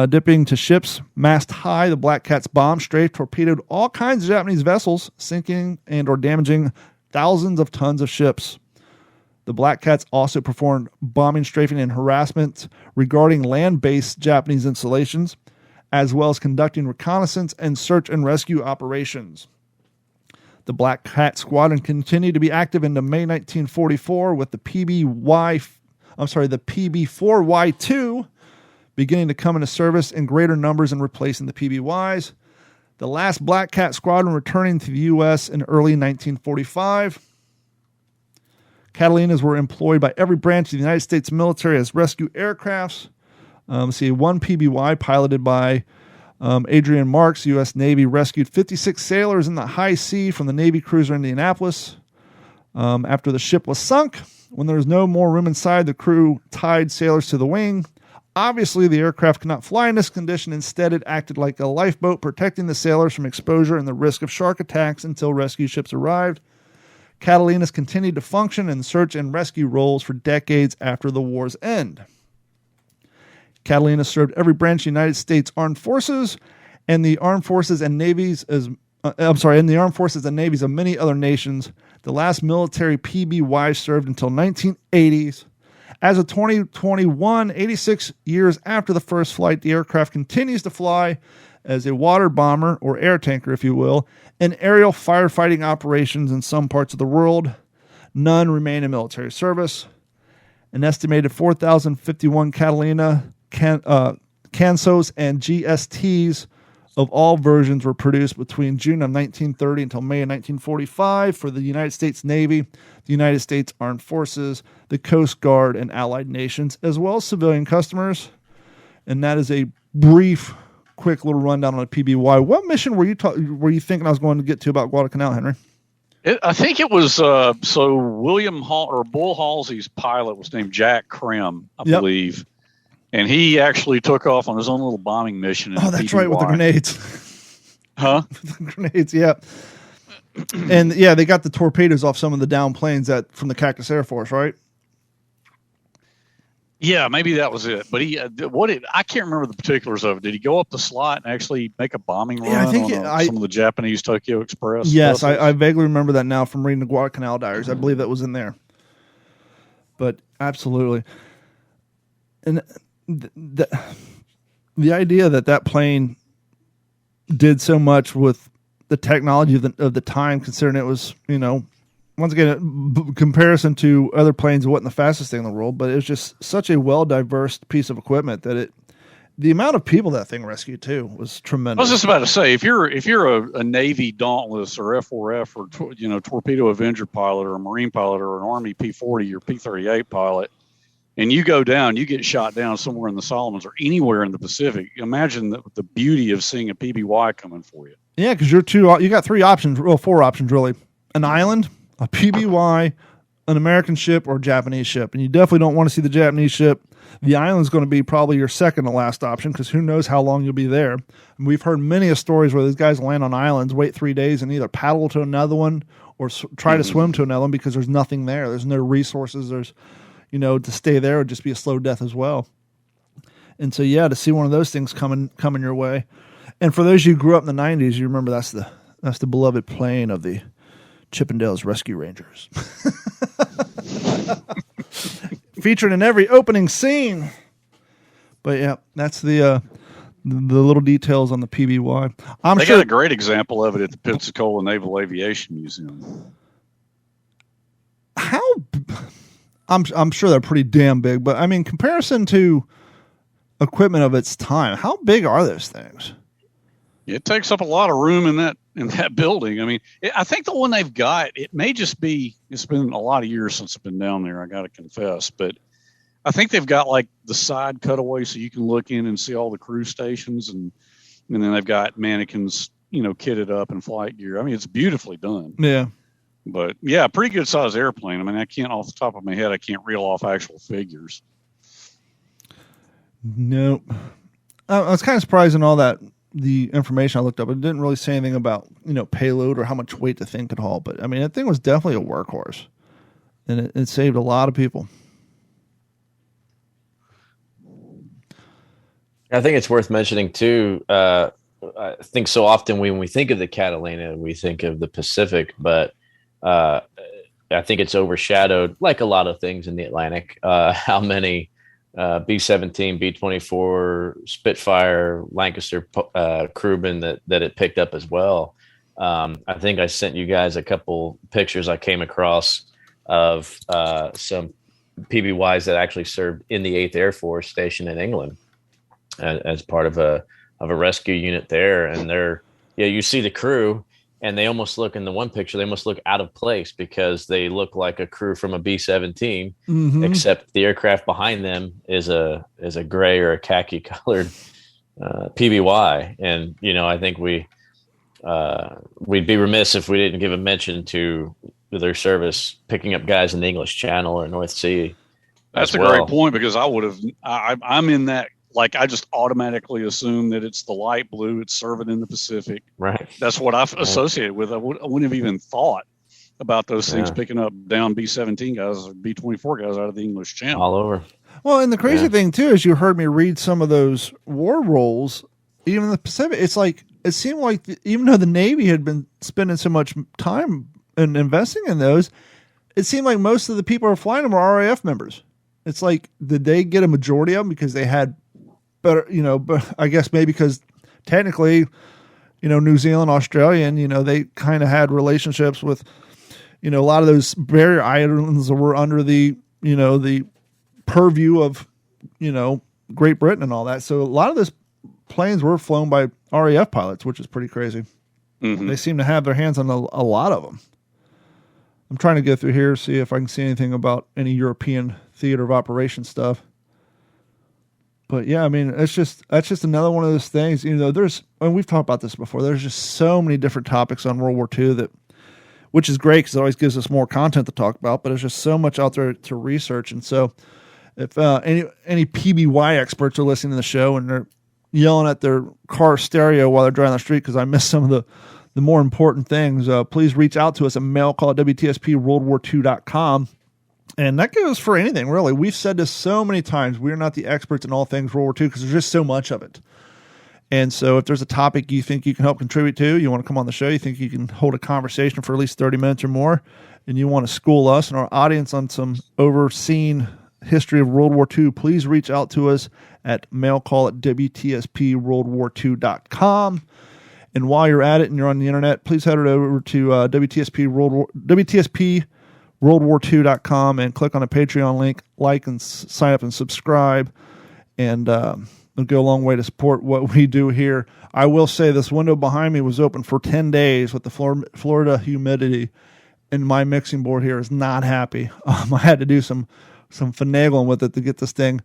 dipping to ships mast high, the Black Cats bombed, strafed, torpedoed all kinds of Japanese vessels, sinking and or damaging thousands of tons of ships. The Black Cats also performed bombing, strafing, and harassment regarding land-based Japanese installations, as well as conducting reconnaissance and search and rescue operations. The Black Cat Squadron continued to be active into May 1944 with the PB4Y2 beginning to come into service in greater numbers and replacing the PBYs. The last Black Cat Squadron returning to the U.S. in early 1945. Catalinas were employed by every branch of the United States military as rescue aircrafts. One PBY piloted by Adrian Marks, U.S. Navy, rescued 56 sailors in the high sea from the Navy cruiser Indianapolis. After the ship was sunk, when there was no more room inside, the crew tied sailors to the wing. Obviously, the aircraft could not fly in this condition. Instead, it acted like a lifeboat, protecting the sailors from exposure and the risk of shark attacks until rescue ships arrived. Catalinas continued to function in search and rescue roles for decades after the war's end. Catalinas served every branch of the United States Armed Forces and the Armed Forces and Navies of many other nations. The last military PBY served until 1980s. As of 2021, 86 years after the first flight, the aircraft continues to fly as a water bomber, or air tanker, if you will, in aerial firefighting operations in some parts of the world. None remain in military service. An estimated 4,051 Catalina, Cansos, and GSTs of all versions were produced between June of 1930 until May of 1945 for the United States Navy, the United States Armed Forces, the Coast Guard, and allied nations, as well as civilian customers. And that is a brief, quick little rundown on a PBY. What mission were you thinking I was going to get to about Guadalcanal, Henry? I think it was so William Hall or Bull Halsey's pilot was named Jack Krim, I believe. And he actually took off on his own little bombing mission. Oh, that's right, with the grenades. Huh? With the grenades, yeah. And yeah, they got the torpedoes off some of the down planes from the Cactus Air Force, right? Yeah, maybe that was it. But I can't remember the particulars of it. Did he go up the slot and actually make a bombing run on some of the Japanese Tokyo Express? Yes, I vaguely remember that now from reading the Guadalcanal diaries. I believe that was in there. But absolutely. And the idea that plane did so much with the technology of the time, considering it was, once again, comparison to other planes, it wasn't the fastest thing in the world, but it was just such a well-diverse piece of equipment that the amount of people that thing rescued too was tremendous. I was just about to say, if you're a Navy Dauntless or F4F or Torpedo Avenger pilot or a Marine pilot or an Army P-40 or P-38 pilot, and you go down, you get shot down somewhere in the Solomons or anywhere in the Pacific. Imagine the beauty of seeing a PBY coming for you. Yeah, because you got four options really: an island, a PBY, an American ship, or a Japanese ship. And you definitely don't want to see the Japanese ship. The island's going to be probably your second to last option because who knows how long you'll be there. And we've heard many stories where these guys land on islands, wait 3 days, and either paddle to another one or try to swim to another one because there's nothing there. There's no resources. There's to stay there would just be a slow death as well. And so, yeah, to see one of those things coming your way. And for those of you who grew up in the 90s, you remember that's the beloved plane of the Chippendales Rescue Rangers. Featured in every opening scene. But, yeah, that's the little details on the PBY. They got a great example of it at the Pensacola Naval Aviation Museum. I'm sure they're pretty damn big, but I mean, comparison to equipment of its time, how big are those things? It takes up a lot of room in that building. I mean, I think the one they've got, it may just be, it's been a lot of years since I've been down there, I got to confess, but I think they've got like the side cutaway so you can look in and see all the crew stations, and then they've got mannequins, kitted up in flight gear. I mean, it's beautifully done. Yeah. But yeah, pretty good size airplane. I mean, off the top of my head, I can't reel off actual figures. Nope. I was kind of surprised in all that, the information I looked up. It didn't really say anything about, payload or how much weight the thing could haul. But I mean, that thing was definitely a workhorse, and it saved a lot of people. I think it's worth mentioning too. I think so often when we think of the Catalina, we think of the Pacific, but I think it's overshadowed, like a lot of things in the Atlantic, how many B-17, B-24, Spitfire, Lancaster crewmen that it picked up as well. I think I sent you guys a couple pictures I came across of some PBYs that actually served in the 8th Air Force station in England as part of a rescue unit there. And you see the crew, and they almost look, in the one picture, they almost look out of place because they look like a crew from a B-17, except the aircraft behind them is a gray or a khaki colored PBY. And, I think we'd be remiss if we didn't give a mention to their service picking up guys in the English Channel or North Sea. That's a great point, because I'm in that, like, I just automatically assume that it's the light blue. It's serving in the Pacific. Right. That's what I've associated with. I wouldn't have even thought about those things picking up down B-17 guys or B-24 guys out of the English Channel. All over. Well, and the crazy thing, too, is you heard me read some of those war rolls, even in the Pacific. It's like, it seemed like even though the Navy had been spending so much time and investing in those, it seemed like most of the people who were flying them were RAF members. It's like, did they get a majority of them because they had better, but I guess maybe because technically, New Zealand, Australia, and, they kind of had relationships with, a lot of those barrier islands that were under the, the purview of, Great Britain and all that. So a lot of those planes were flown by RAF pilots, which is pretty crazy. Mm-hmm. They seem to have their hands on a lot of them. I'm trying to go through here, see if I can see anything about any European theater of operation stuff. But yeah, I mean, that's just another one of those things. And we've talked about this before. There's just so many different topics on World War II which is great because it always gives us more content to talk about. But there's just so much out there to research. And so, if any PBY experts are listening to the show and they're yelling at their car stereo while they're driving down the street because I missed some of the more important things, please reach out to us at mailcall@WTSPWorldWar2.com. And that goes for anything, really. We've said this so many times. We're not the experts in all things World War II because there's just so much of it. And so if there's a topic you think you can help contribute to, you want to come on the show, you think you can hold a conversation for at least 30 minutes or more, and you want to school us and our audience on some overseen history of World War II, please reach out to us at mailcall@WTSPWorldWar2.com. And while you're at it and you're on the internet, please head over to WTSPWorldWar2.com and click on the Patreon link, like and sign up and subscribe. And it'll go a long way to support what we do here. I will say this window behind me was open for 10 days with the Florida humidity, and my mixing board here is not happy. I had to do some finagling with it to get this thing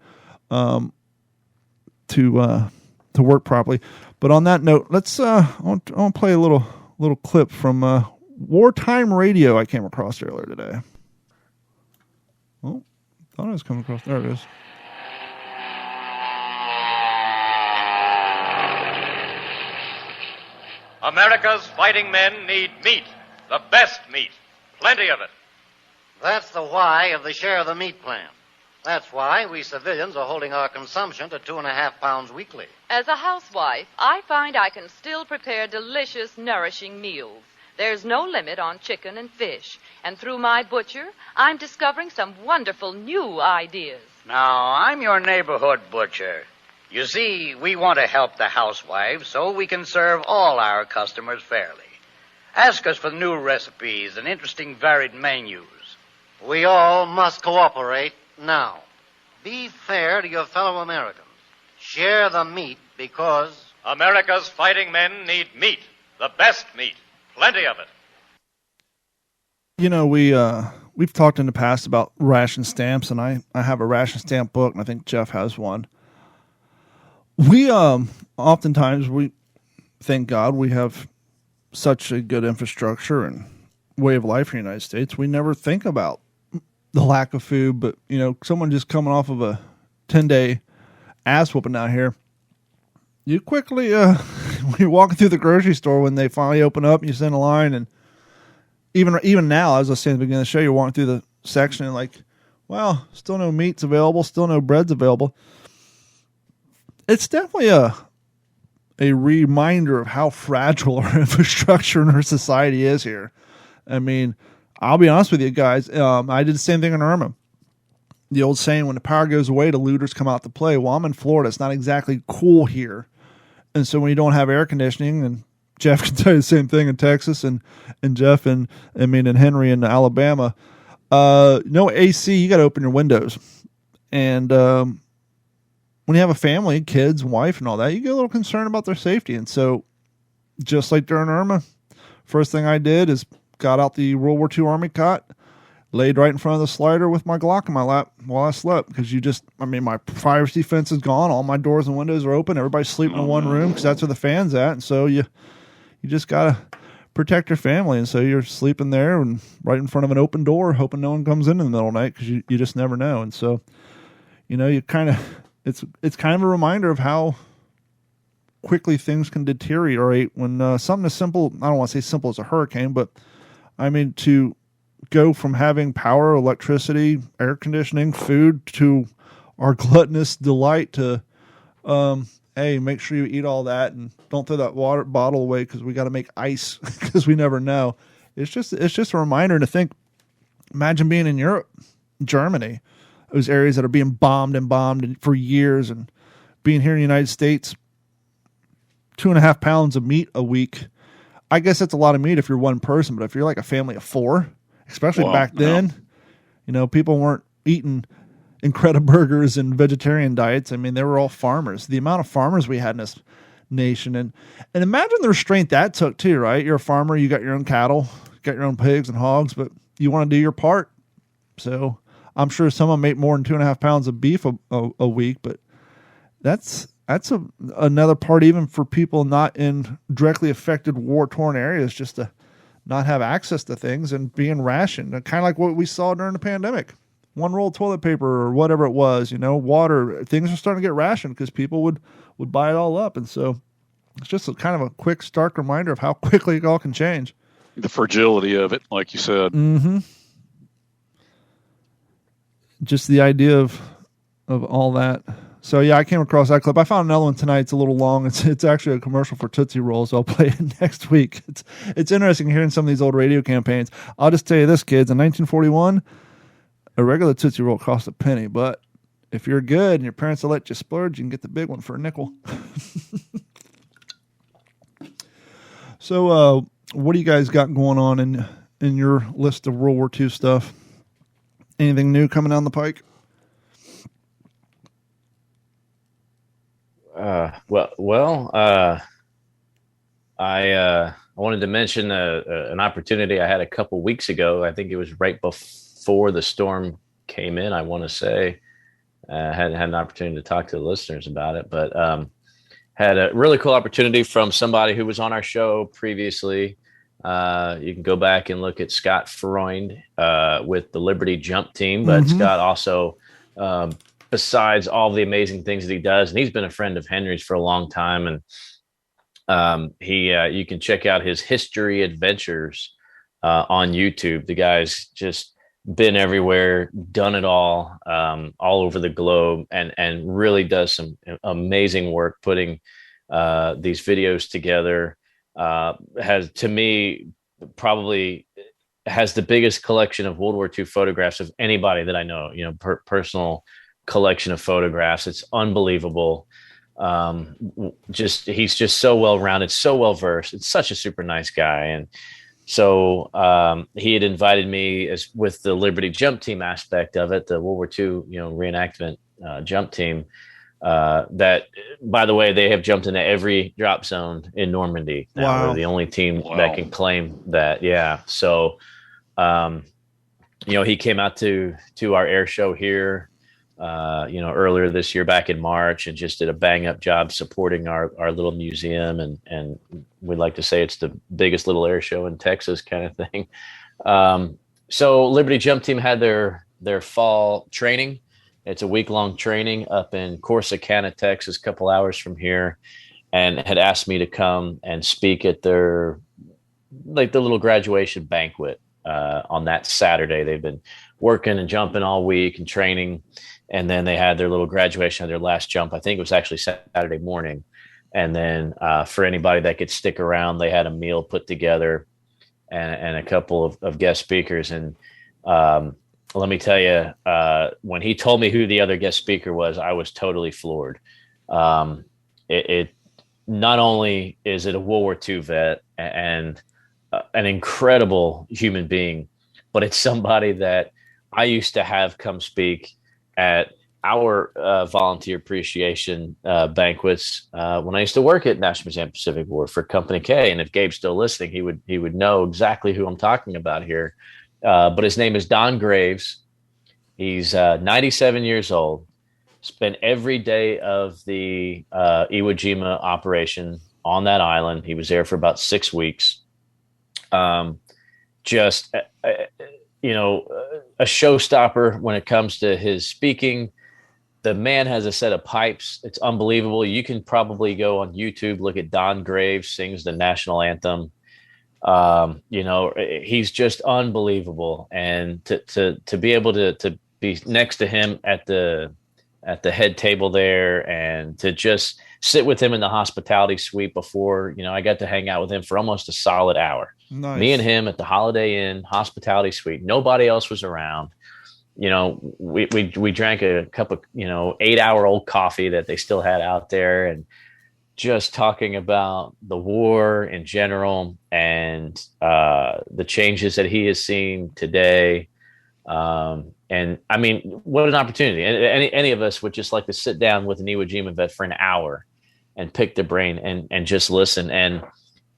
to work properly. But on that note, let's I want to play a little clip from Wartime Radio I came across earlier today. Oh, thought I was coming across. There it is. America's fighting men need meat, the best meat, plenty of it. That's the why of the share of the meat plan. That's why we civilians are holding our consumption to 2.5 pounds weekly. As a housewife, I find I can still prepare delicious, nourishing meals. There's no limit on chicken and fish. And through my butcher, I'm discovering some wonderful new ideas. Now, I'm your neighborhood butcher. You see, we want to help the housewives so we can serve all our customers fairly. Ask us for new recipes and interesting varied menus. We all must cooperate now. Be fair to your fellow Americans. Share the meat because America's fighting men need meat, the best meat, plenty of it. We've talked in the past about ration stamps, and I have a ration stamp book, and I think Jeff has one. We oftentimes, thank God, we have such a good infrastructure and way of life in the United States. We never think about the lack of food, but someone just coming off of a 10-day ass whooping out here, you quickly when you're walking through the grocery store, when they finally open up and you stand in line, and even now, as I was saying at the beginning of the show, you're walking through the section and like, well, still no meat's available, still no bread's available. It's definitely a reminder of how fragile our infrastructure and our society is here. I mean, I'll be honest with you guys. I did the same thing in Irma. The old saying, when the power goes away, the looters come out to play. Well, I'm in Florida. It's not exactly cool here. And so when you don't have air conditioning and Jeff can tell you the same thing in Texas, and Jeff and Henry in Alabama. No AC, you got to open your windows. And when you have a family, kids, wife, and all that, you get a little concerned about their safety. And so, just like during Irma, first thing I did is got out the World War II Army cot, laid right in front of the slider with my Glock in my lap while I slept. Because my privacy fence is gone. All my doors and windows are open. Everybody's sleeping in one room because that's where the fan's at. And so you just got to protect your family. And so you're sleeping there and right in front of an open door, hoping no one comes in the middle of the night because you just never know. And so, you kind of, it's kind of a reminder of how quickly things can deteriorate when something as simple, I don't want to say simple as a hurricane, but to go from having power, electricity, air conditioning, food to our gluttonous delight to, hey, make sure you eat all that and don't throw that water bottle away because we got to make ice because we never know. It's just a reminder to think, imagine being in Europe, Germany, those areas that are being bombed for years, and being here in the United States, 2.5 pounds of meat a week. I guess that's a lot of meat if you're one person, but if you're like a family of 4, especially back then, people weren't eating Incrediburgers and vegetarian diets. They were all farmers. The amount of farmers we had in this nation, and imagine the restraint that took too, right? You're a farmer, you got your own cattle, got your own pigs and hogs, but you want to do your part. So I'm sure someone make more than 2.5 pounds of beef a week, but that's another part, even for people not in directly affected war-torn areas, just to not have access to things and being rationed. Kind of like what we saw during the pandemic. 1 roll of toilet paper or whatever it was, water, things are starting to get rationed because people would buy it all up. And so it's just kind of a quick, stark reminder of how quickly it all can change. The fragility of it, like you said. Mm-hmm. Just the idea of all that. So yeah, I came across that clip. I found another one tonight. It's a little long. It's actually a commercial for Tootsie Rolls. So I'll play it next week. It's interesting hearing some of these old radio campaigns. I'll just tell you this, kids. In 1941, a regular Tootsie Roll cost a penny. But if you're good and your parents will let you splurge, you can get the big one for a nickel. So what do you guys got going on in your list of World War II stuff? Anything new coming down the pike? I wanted to mention an opportunity I had a couple weeks ago. I think it was right before the storm came in. I want to say had an opportunity to talk to the listeners about it, but had a really cool opportunity from somebody who was on our show previously. You can go back and look at Scott Freund with the Liberty Jump Team, but Scott also, besides all the amazing things that he does, and he's been a friend of Henry's for a long time, and you can check out his history adventures on YouTube. The guy's just been everywhere, done it all over the globe, and really does some amazing work putting these videos together. Has, to me, probably has the biggest collection of World War II photographs of anybody that I know, personal collection of photographs. It's unbelievable. He's just so well-rounded, so well-versed. It's such a super nice guy. And so he had invited me as with the Liberty Jump Team aspect of it, the World War II, reenactment jump team. That, by the way, they have jumped into every drop zone in Normandy. Now. Wow. They're the only team that can claim that. Yeah. So, he came out to our air show here, earlier this year, back in March, and just did a bang up job supporting our little museum. And we'd like to say it's the biggest little air show in Texas kind of thing. So Liberty Jump Team had their fall training. It's a week-long training up in Corsicana, Texas, a couple hours from here, and had asked me to come and speak at their, the little graduation banquet on that Saturday. They've been working and jumping all week and training, and then they had their little graduation of their last jump. I think it was actually Saturday morning. And then for anybody that could stick around, they had a meal put together and a couple of guest speakers. And let me tell you, when he told me who the other guest speaker was, I was totally floored. not only is it a World War II vet and an incredible human being, but it's somebody that I used to have come speak at our volunteer appreciation banquets when I used to work at National Museum Pacific War for Company K. And if Gabe's still listening, he would know exactly who I'm talking about here. But his name is Don Graves. He's 97 years old. Spent every day of the Iwo Jima operation on that island. He was there for about 6 weeks. Just a showstopper when it comes to his speaking. The man has a set of pipes. It's unbelievable. You can probably go on YouTube, look at Don Graves sings the national anthem. He's just unbelievable. And to be able to be next to him at the head table there and to just sit with him in the hospitality suite before, I got to hang out with him for almost a solid hour. Nice. Me and him at the Holiday Inn hospitality suite. Nobody else was around. We drank a cup of, 8-hour-old coffee that they still had out there and just talking about the war in general and the changes that he has seen today. And I mean, what an opportunity. Any of us would just like to sit down with an Iwo Jima vet for an hour and pick their brain and just listen. And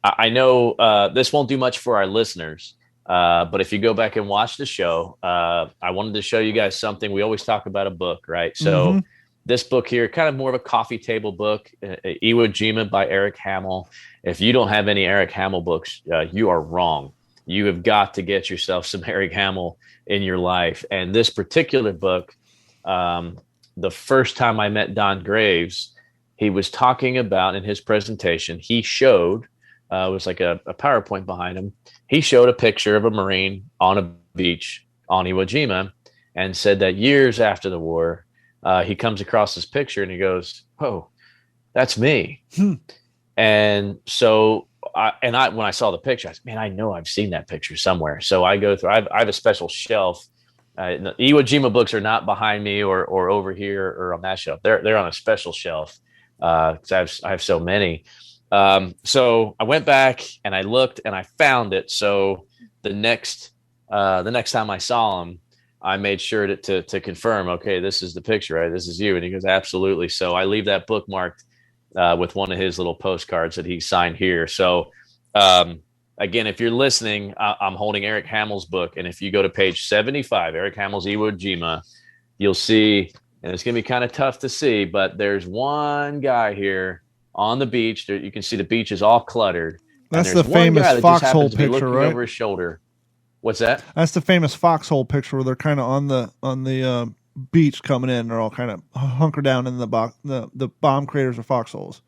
I know this won't do much for our listeners, but if you go back and watch the show, I wanted to show you guys something. We always talk about a book, right? So this book here, kind of more of a coffee table book, Iwo Jima by Eric Hamill. If you don't have any Eric Hamill books, you are wrong. You have got to get yourself some Eric Hamill in your life. And this particular book, the first time I met Don Graves, he was talking about in his presentation, he showed, it was like a PowerPoint behind him. He showed a picture of a Marine on a beach on Iwo Jima and said that years after the war, he comes across this picture and he goes, "Oh, that's me." And so when I saw the picture, I said, "Man, I know I've seen that picture somewhere." So I go through. I have a special shelf. The Iwo Jima books are not behind me or over here or on that shelf. They're on a special shelf because I have so many. So I went back and I looked and I found it. So the next time I saw him, I made sure to confirm. Okay, this is the picture, right? This is you. And he goes, "Absolutely." So I leave that bookmarked with one of his little postcards that he signed here. So, again, if you're listening, I'm holding Eric Hamill's book. And if you go to page 75, Eric Hamill's Iwo Jima, you'll see, and it's going to be kind of tough to see, but there's one guy here on the beach. There, you can see the beach is all cluttered. That's the famous foxhole picture, right? Over his shoulder. What's that? That's the famous foxhole picture where they're kind of on the beach coming in. They're all kind of hunkered down in the bomb craters or foxholes.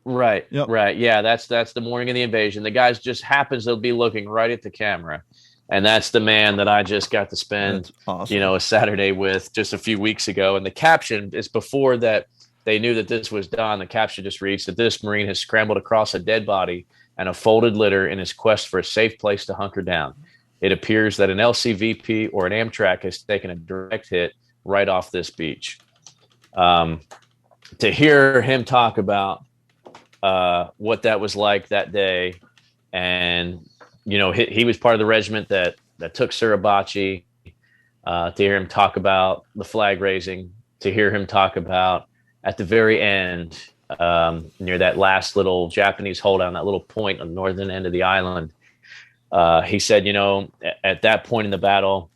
Right. Yep. Right. Yeah. That's the morning of the invasion. The guy just happens to be looking right at the camera. And that's the man that I just got to spend, awesome. A Saturday with just a few weeks ago. And the caption is before that they knew that this was done. The caption just reads that this Marine has scrambled across a dead body and a folded litter in his quest for a safe place to hunker down. It appears that an LCVP or an Amtrak has taken a direct hit right off this beach. To hear him talk about what that was like that day, and he was part of the regiment that took Suribachi. To hear him talk about the flag raising, to hear him talk about at the very end, near that last little Japanese holdout, that little point on the northern end of the island. He said, at that point in the battle,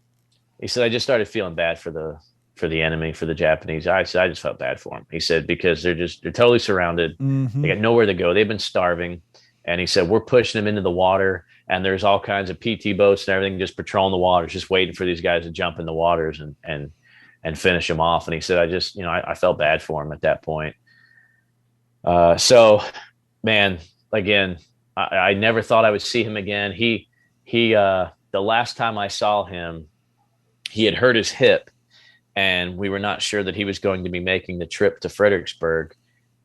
he said, I just started feeling bad for the enemy, for the Japanese. I just felt bad for them. He said, because they're totally surrounded. Mm-hmm. They got nowhere to go. They've been starving. And he said, we're pushing them into the water, and there's all kinds of PT boats and everything just patrolling the waters, just waiting for these guys to jump in the waters and finish them off. And he said, I felt bad for him at that point. So, man, again, I never thought I would see him again. He the last time I saw him, he had hurt his hip, and we were not sure that he was going to be making the trip to Fredericksburg.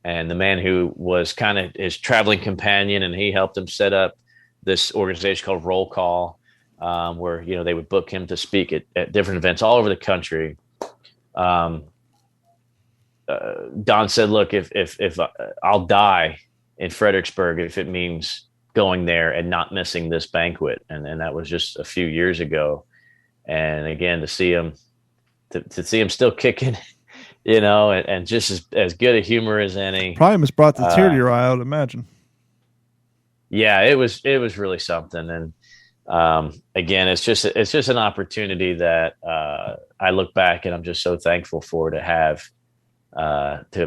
And the man who was kind of his traveling companion, and he helped him set up this organization called Roll Call, where, they would book him to speak at different events all over the country. Don said, look, if I'll die in Fredericksburg if it means going there and not missing this banquet. And that was just a few years ago. And again, to see him still kicking, and just as good a humor as any. Probably must brought the tear to your eye, I would imagine. Yeah, it was really something. And again, it's just an opportunity that I look back and I'm just so thankful for to have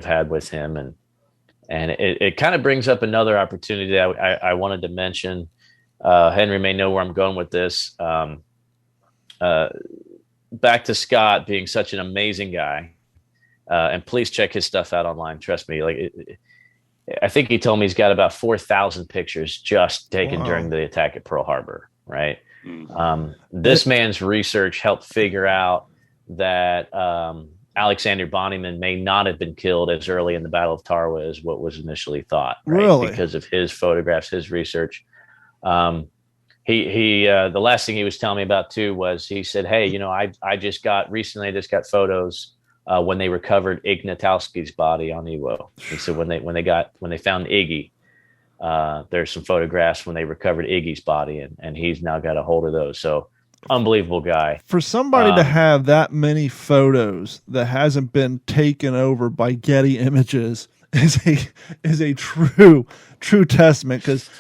had with him. And it kind of brings up another opportunity that I wanted to mention. Henry may know where I'm going with this. Back to Scott being such an amazing guy. And please check his stuff out online. Trust me. I think he told me he's got about 4,000 pictures just taken during the attack at Pearl Harbor. Right. This man's research helped figure out that Alexander Bonnyman may not have been killed as early in the Battle of Tarawa as what was initially thought. Right? Really? Because of his photographs, his research. The last thing he was telling me about too was he said, "Hey, I just got photos when they recovered Ignatowski's body on Iwo." He said when they found Iggy, there's some photographs when they recovered Iggy's body, and he's now got a hold of those. So unbelievable guy. For somebody to have that many photos that hasn't been taken over by Getty Images is a true testament, because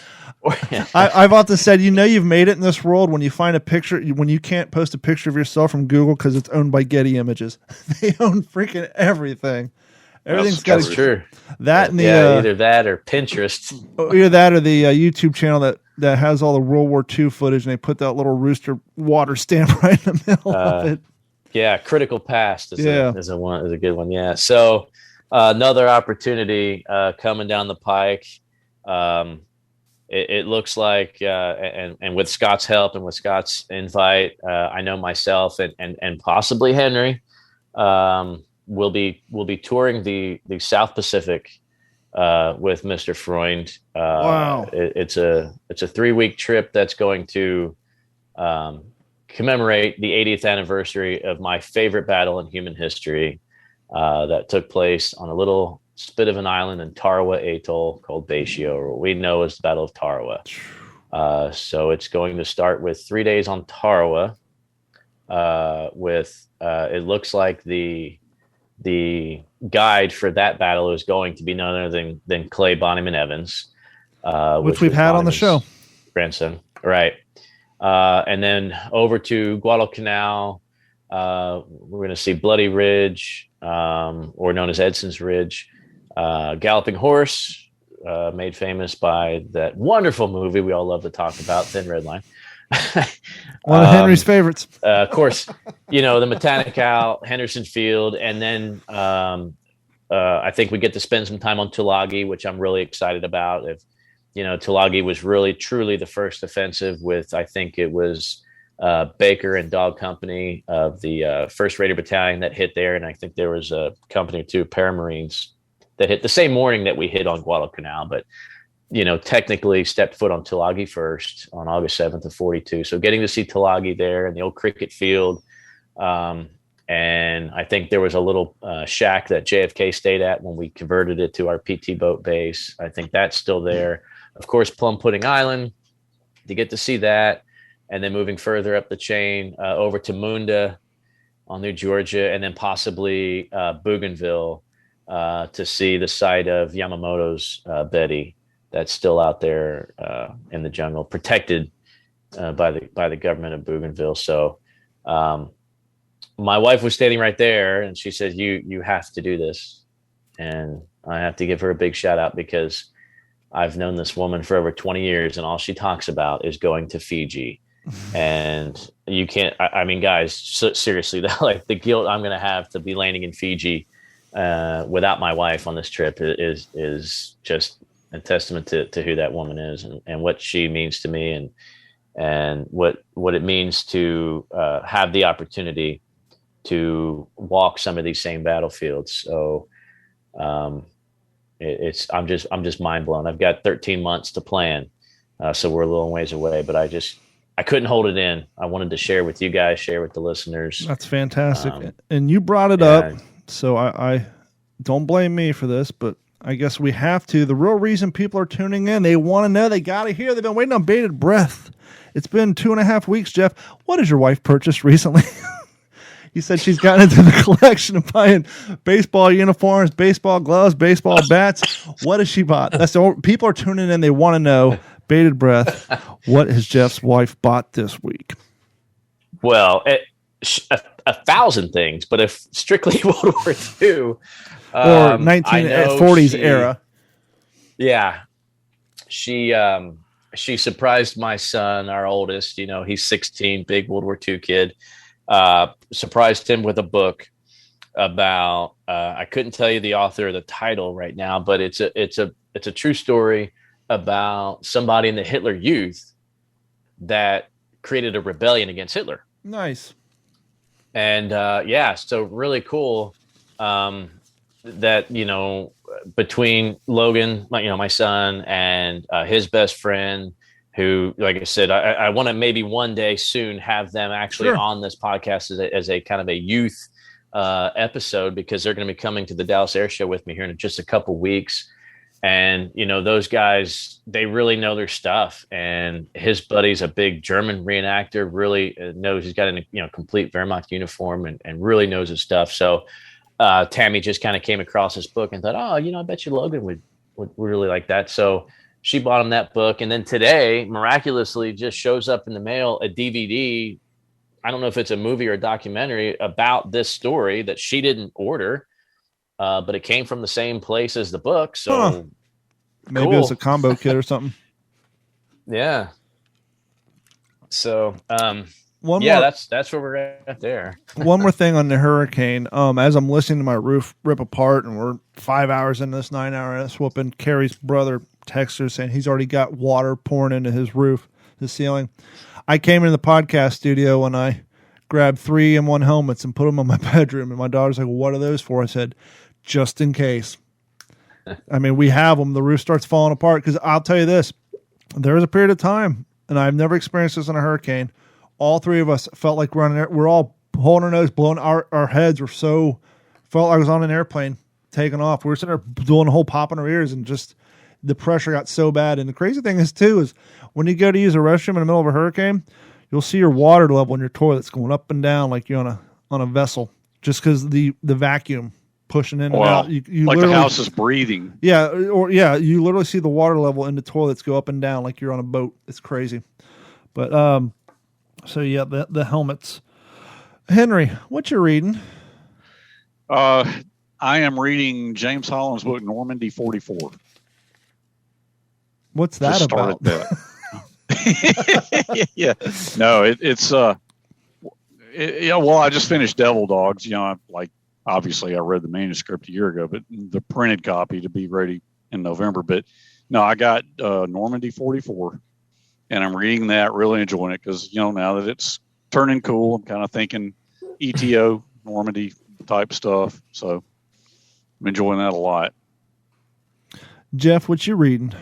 I've often said, you've made it in this world when you find a picture, when you can't post a picture of yourself from Google because it's owned by Getty Images. They own freaking everything. Everything's got true. That and the either that or Pinterest. Either that or the YouTube channel that has all the World War II footage, and they put that little rooster water stamp right in the middle of it. Yeah, Critical Past is a good one. Yeah. So another opportunity coming down the pike. It looks like, and with Scott's help and with Scott's invite, I know myself and possibly Henry will be touring the South Pacific with Mr. Freund. Wow! It's a 3-week trip that's going to commemorate the 80th anniversary of my favorite battle in human history that took place on a little spit of an island in Tarawa Atoll called Batio, or what we know as the Battle of Tarawa. So it's going to start with 3 days on Tarawa. It looks like the guide for that battle is going to be none other than Clay Bonnyman Evans, which we've had on the show. Grandson, right? And then over to Guadalcanal, we're going to see Bloody Ridge, or known as Edson's Ridge. Galloping Horse, made famous by that wonderful movie we all love to talk about, Thin Red Line. One of Henry's favorites. Of course, the Matanikau, Henderson Field, and then I think we get to spend some time on Tulagi, which I'm really excited about. If Tulagi was really truly the first offensive with, I think it was Baker and Dog Company of the 1st Raider Battalion that hit there, and I think there was a company or two of Paramarines that hit the same morning that we hit on Guadalcanal, but technically stepped foot on Tulagi first on August 7th of 42. So getting to see Tulagi there and the old cricket field. And I think there was a little shack that JFK stayed at when we converted it to our PT boat base. I think that's still there. Of course, Plum Pudding Island, to get to see that. And then moving further up the chain over to Munda on New Georgia, and then possibly Bougainville to see the site of Yamamoto's Betty that's still out there in the jungle, protected by the government of Bougainville. So my wife was standing right there, and she said, you have to do this. And I have to give her a big shout out, because I've known this woman for over 20 years, and all she talks about is going to Fiji. And you can't, I mean, guys, seriously, like the guilt I'm going to have to be landing in Fiji without my wife on this trip is just a testament to who that woman is and what she means to me, and what it means to have the opportunity to walk some of these same battlefields. So I'm just mind blown. I've got 13 months to plan, so we're a little ways away, but I couldn't hold it in. I wanted to share with you guys, share with the listeners. That's fantastic. And you brought it up, so I don't blame me for this, but I guess we have to. The real reason people are tuning in, they want to know, they got to hear. They've been waiting on bated breath. It's been 2.5 weeks, Jeff. What has your wife purchased recently? You said she's gotten into the collection of buying baseball uniforms, baseball gloves, baseball bats. What has she bought? People are tuning in. They want to know, bated breath, what has Jeff's wife bought this week? Well, 1,000 things, but if strictly World War II or 1940s era. Yeah. She surprised my son, our oldest, he's 16, big World War II kid. Surprised him with a book about, I couldn't tell you the author or the title right now, but it's a true story about somebody in the Hitler Youth that created a rebellion against Hitler. Nice. And so really cool that, between Logan, my son, and his best friend, who, like I said, I want to maybe one day soon have them actually on this podcast as a kind of a youth episode, because they're going to be coming to the Dallas Air Show with me here in just a couple weeks. And, those guys, they really know their stuff. And his buddy's a big German reenactor, really knows, he's got a complete Wehrmacht uniform and really knows his stuff. So Tammy just kind of came across this book and thought, I bet you Logan would really like that. So she bought him that book. And then today, miraculously, just shows up in the mail a DVD. I don't know if it's a movie or a documentary about this story that she didn't order, but it came from the same place as the book. So maybe it was a combo kit or something. Yeah. So, that's where we're at there. One more thing on the hurricane. As I'm listening to my roof rip apart, and we're 5 hours into this 9-hour ass whooping, Carrie's brother texts her saying he's already got water pouring into his roof, his ceiling. I came into the podcast studio and I grabbed 3-in-1 helmets and put them in my bedroom. And my daughter's like, well, what are those for? I said, just in case. I mean, we have them. The roof starts falling apart. Because I'll tell you this, there was a period of time, and I've never experienced this in a hurricane. All three of us felt like we're all holding our nose, blowing our heads were so, felt like I was on an airplane taking off. We were sitting there doing the whole pop in our ears, and just the pressure got so bad. And the crazy thing is when you go to use a restroom in the middle of a hurricane, you'll see your water level in your toilets going up and down like you're on a vessel, just because the vacuum pushing in and out. You like the house is breathing. Yeah, you literally see the water level in the toilets go up and down like you're on a boat. It's crazy. But so yeah, the helmets. Henry, what you reading? I am reading James Holland's book Normandy 44. What's that about? Yeah. No, it's well, I just finished Devil Dogs. Obviously I read the manuscript a year ago, but the printed copy to be ready in November. But no, I got Normandy 44, and I'm reading that, really enjoying it, because now that it's turning cool, I'm kind of thinking ETO Normandy type stuff. So I'm enjoying that a lot. Jeff, what you reading?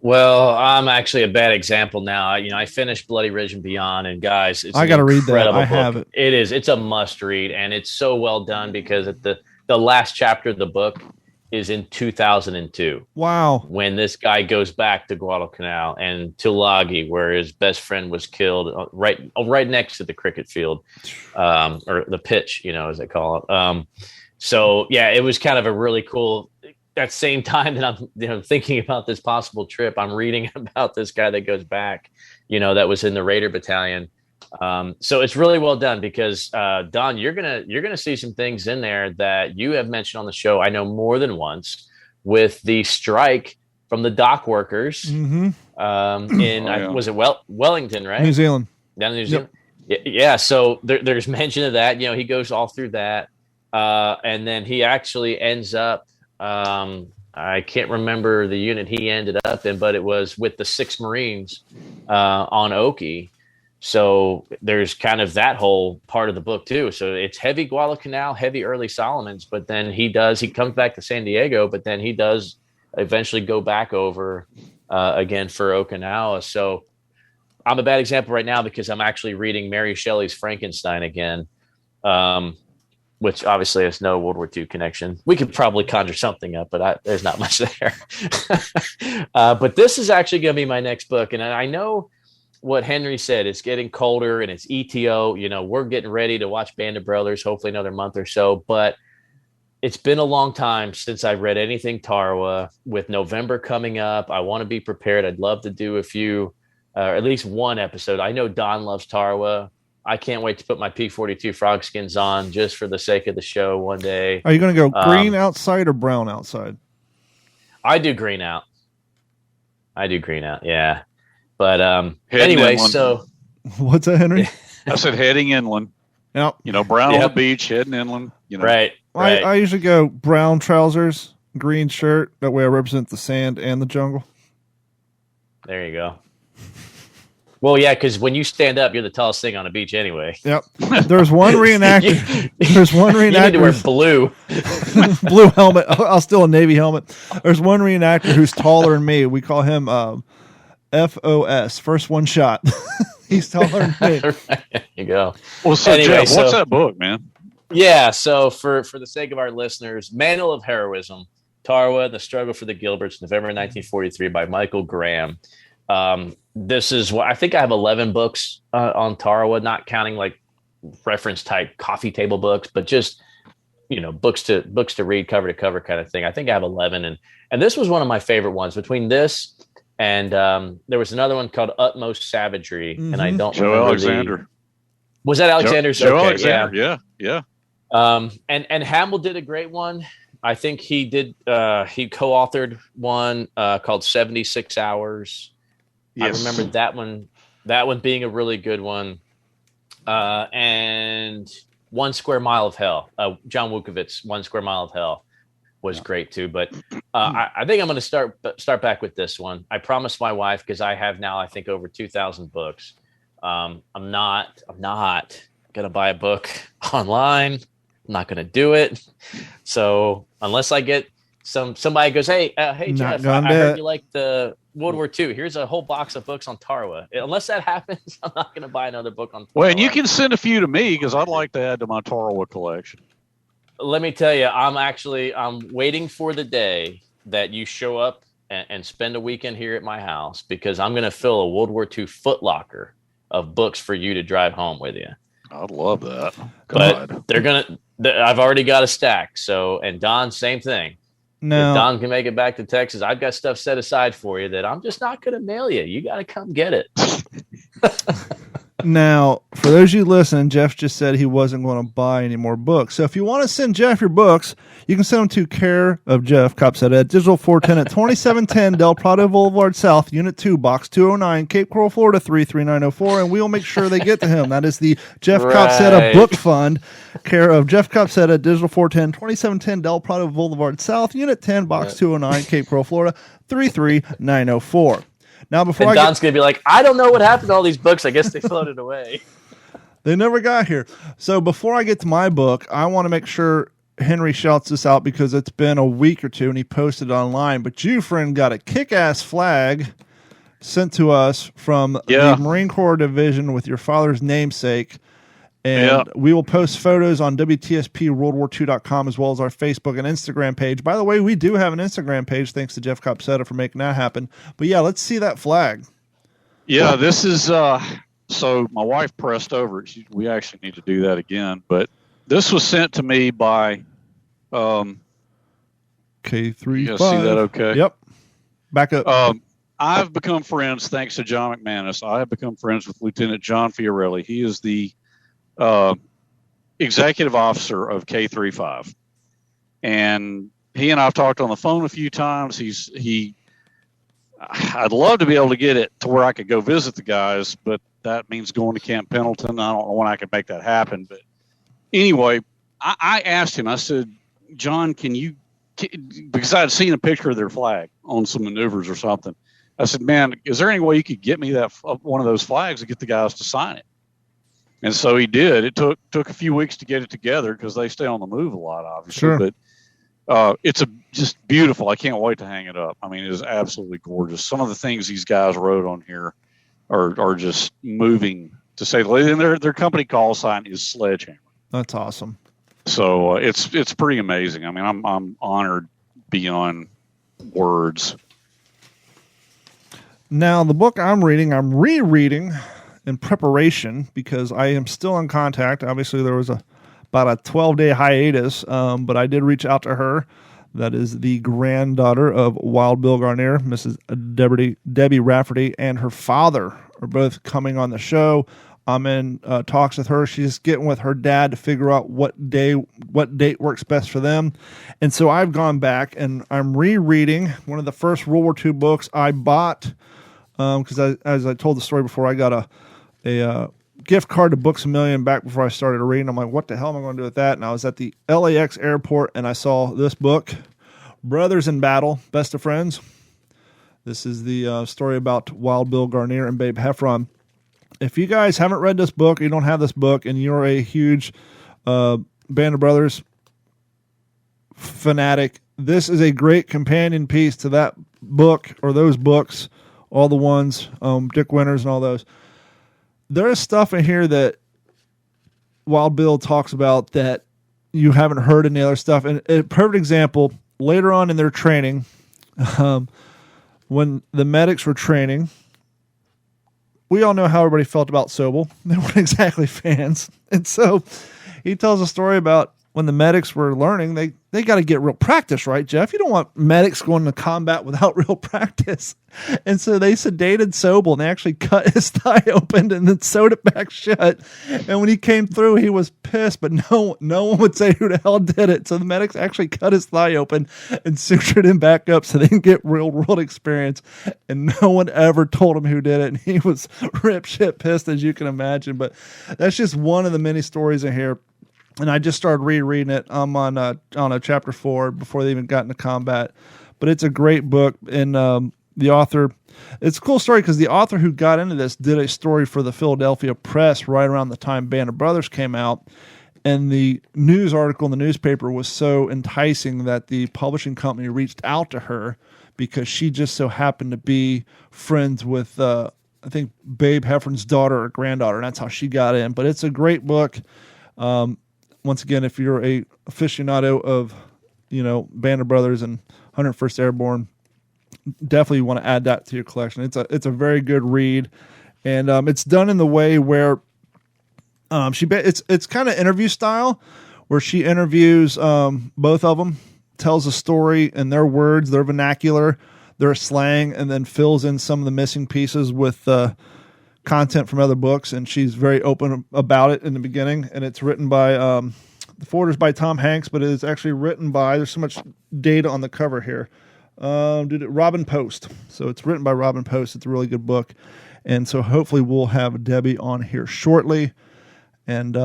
Well, I'm actually a bad example now. I finished Bloody Ridge and Beyond, and guys, I got to read that. I have it. It is. It's a must read, and it's so well done because the last chapter of the book is in 2002. Wow. When this guy goes back to Guadalcanal and Tulagi, where his best friend was killed, right next to the cricket field, or the pitch, as they call it. So yeah, it was kind of a really cool. That same time that I'm thinking about this possible trip, I'm reading about this guy that goes back, that was in the Raider Battalion. So it's really well done because Don, you're gonna see some things in there that you have mentioned on the show, I know, more than once, with the strike from the dock workers was it Wellington, right? New Zealand. Down in New Zealand. Yep. Yeah. So there's mention of that. He goes all through that, and then he actually ends up. I can't remember the unit he ended up in, but it was with the 6th Marines on Oki. So there's kind of that whole part of the book too. So it's heavy Guadalcanal, heavy early Solomons, but then he comes back to San Diego, but then he does eventually go back over again for Okinawa. So I'm a bad example right now because I'm actually reading Mary Shelley's Frankenstein again. which obviously has no World War II connection. We could probably conjure something up, but there's not much there. But this is actually going to be my next book. And I know what Henry said. It's getting colder and it's ETO. You know, we're getting ready to watch Band of Brothers, hopefully another month or so. But it's been a long time since I've read anything Tarawa. With November coming up, I want to be prepared. I'd love to do a few, or at least one episode. I know Don loves Tarawa. I can't wait to put my P42 frog skins on just for the sake of the show one day. Are you going to go green outside or brown outside? I do green out. Yeah. But anyway, inland. so what's that, Henry? I said heading inland. Yep. You know, brown on the beach, heading inland. You know. Right. I usually go brown trousers, green shirt. That way I represent the sand and the jungle. There you go. Well, yeah, because when you stand up, you're the tallest thing on the beach anyway. Yep. There's one reenactor. There's one reenactor. You need to wear blue. Blue helmet. I'll steal a Navy helmet. There's one reenactor who's taller than me. We call him FOS, first one shot. He's taller than me. There you go. Well, so anyway, Jeff, what's that book, man? Yeah, so for the sake of our listeners, Manual of Heroism, Tarawa, The Struggle for the Gilberts, November 1943 by Michael Graham. This is what I think I have 11 books on Tarawa, not counting like reference type coffee table books, but just, you know, books to read cover to cover kind of thing. I think I have 11. And this was one of my favorite ones. Between this and there was another one called Utmost Savagery. And I don't Joe remember Alexander. Was that Alexander's? Joe okay, Alexander. Yeah. And Hamill did a great one. I think he did. He co-authored one called 76 Hours. Yes. I remember that one. That one being a really good one. And 1 Square Mile of Hell. John Wukowitz, 1 Square Mile of Hell was great too. But I think I'm going to start back with this one. I promised my wife, because I have now I think over 2,000 books. I'm not going to buy a book online. I'm not going to do it. So unless I get somebody goes, hey Jeff, I heard you like the World War II. Here's a whole box of books on Tarawa. Unless that happens, I'm not going to buy another book on Tarawa. Well, and you can send a few to me because I'd like to add to my Tarawa collection. Let me tell you, I'm waiting for the day that you show up and spend a weekend here at my house, because I'm going to fill a World War II footlocker of books for you to drive home with you. I'd love that. God. But I've already got a stack. So, and Don, same thing. No. If Don can make it back to Texas, I've got stuff set aside for you that I'm just not going to mail you. You got to come get it. Now, for those of you listening, Jeff just said he wasn't going to buy any more books. So if you want to send Jeff your books, you can send them to care of Jeff Copsetta at Digital 410 at 2710 Del Prado Boulevard South, Unit 2, Box 209, Cape Coral, Florida 33904, and we'll make sure they get to him. That is the Jeff Copsetta Book Fund, care of Jeff Copsetta, Digital 410, 2710 Del Prado Boulevard South, Unit 10, Box 209, Cape Coral, Florida 33904. Now, before Don's going to be like, I don't know what happened to all these books. I guess they floated away. They never got here. So before I get to my book, I want to make sure Henry shouts this out, because it's been a week or two and he posted it online. But you, friend, got a kick-ass flag sent to us from the Marine Corps Division with your father's namesake. And we will post photos on WTSPWorldWar2.com as well as our Facebook and Instagram page. By the way, we do have an Instagram page, thanks to Jeff Copsetta for making that happen. But yeah, let's see that flag. Yeah, this is so my wife pressed over it. We actually need to do that again. But this was sent to me by K35. You see that okay? Yep. Back up. I've become friends, thanks to John McManus. I have become friends with Lieutenant John Fiorelli. He is the executive officer of K35, and he and I've talked on the phone a few times. I'd love to be able to get it to where I could go visit the guys, but that means going to Camp Pendleton. I don't know when I can make that happen. But anyway, I asked him, I said, John, because I had seen a picture of their flag on some maneuvers or something. I said, man, is there any way you could get me that one of those flags and get the guys to sign it? And so he did. It took a few weeks to get it together because they stay on the move a lot, obviously. Sure. But it's just beautiful. I can't wait to hang it up. I mean, it is absolutely gorgeous. Some of the things these guys wrote on here are just moving, to say the least. And their company call sign is Sledgehammer. That's awesome. So it's pretty amazing. I mean, I'm honored beyond words. Now, the book I'm reading, I'm rereading in preparation because I am still in contact. Obviously, there was about a 12-day hiatus, but I did reach out to her. That is the granddaughter of Wild Bill Garnier, Mrs. Debbie Rafferty, and her father are both coming on the show. I'm in talks with her. She's getting with her dad to figure out what date works best for them. And so I've gone back and I'm rereading one of the first World War II books I bought because as I told the story before, I got a gift card to Books A Million back before I started reading. I'm like, what the hell am I going to do with that? And I was at the LAX airport and I saw this book, Brothers in Battle, Best of Friends. This is the story about Wild Bill Garnier and Babe Heffron. If you guys haven't read this book, you don't have this book, and you're a huge Band of Brothers fanatic, this is a great companion piece to that book or those books, all the ones, Dick Winters and all those. There is stuff in here that Wild Bill talks about that you haven't heard in the other stuff. And a perfect example, later on in their training, when the medics were training, we all know how everybody felt about Sobel. They weren't exactly fans. And so he tells a story about when the medics were learning, they got to get real practice, right, Jeff? You don't want medics going to combat without real practice. And so they sedated Sobel, and they actually cut his thigh open and then sewed it back shut. And when he came through, he was pissed, but no one would say who the hell did it. So the medics actually cut his thigh open and sutured him back up so they can get real world experience. And no one ever told him who did it. And he was rip shit pissed, as you can imagine. But that's just one of the many stories in here. And I just started rereading it. I'm on a chapter 4 before they even got into combat. But it's a great book. And the author, it's a cool story because the author who got into this did a story for the Philadelphia Press right around the time Band of Brothers came out. And the news article in the newspaper was so enticing that the publishing company reached out to her because she just so happened to be friends with, I think, Babe Heffron's daughter or granddaughter. And that's how she got in. But it's a great book. Once again, if you're a aficionado of, Band of Brothers and 101st Airborne, definitely want to add that to your collection. It's a very good read, and it's done in the way where it's kind of interview style, where she interviews both of them, tells a story in their words, their vernacular, their slang, and then fills in some of the missing pieces with content from other books, and she's very open about it in the beginning. And it's written by the forwarder's by Tom Hanks, but it is actually written by, there's so much data on the cover here, Robin Post. So it's written by Robin Post. It's a really good book, and so hopefully we'll have Debbie on here shortly. And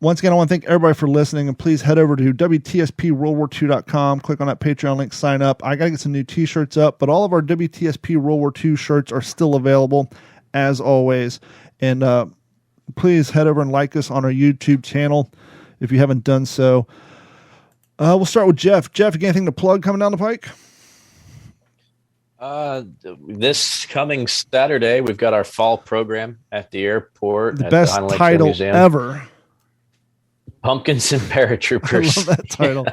once again, I want to thank everybody for listening, and please head over to WTSPWorldWar2.com, click on that Patreon link, sign up. I got to get some new t-shirts up, but all of our WTSP World War II shirts are still available, as always. And please head over and like us on our YouTube channel if you haven't done so. We'll start with Jeff. Jeff, you got anything to plug coming down the pike? This coming Saturday, we've got our fall program at the airport. The best title ever. Pumpkins and Paratroopers. I love that title.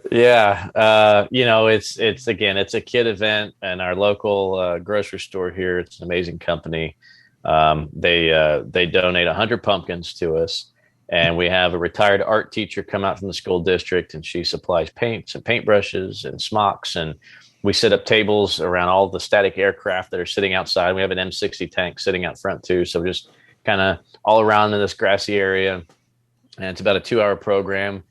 Yeah. It's a kid event, and our local grocery store here, it's an amazing company. They donate 100 pumpkins to us, and we have a retired art teacher come out from the school district, and she supplies paints and paintbrushes and smocks, and we set up tables around all the static aircraft that are sitting outside. We have an M60 tank sitting out front too, so just kind of all around in this grassy area, and it's about a 2-hour program.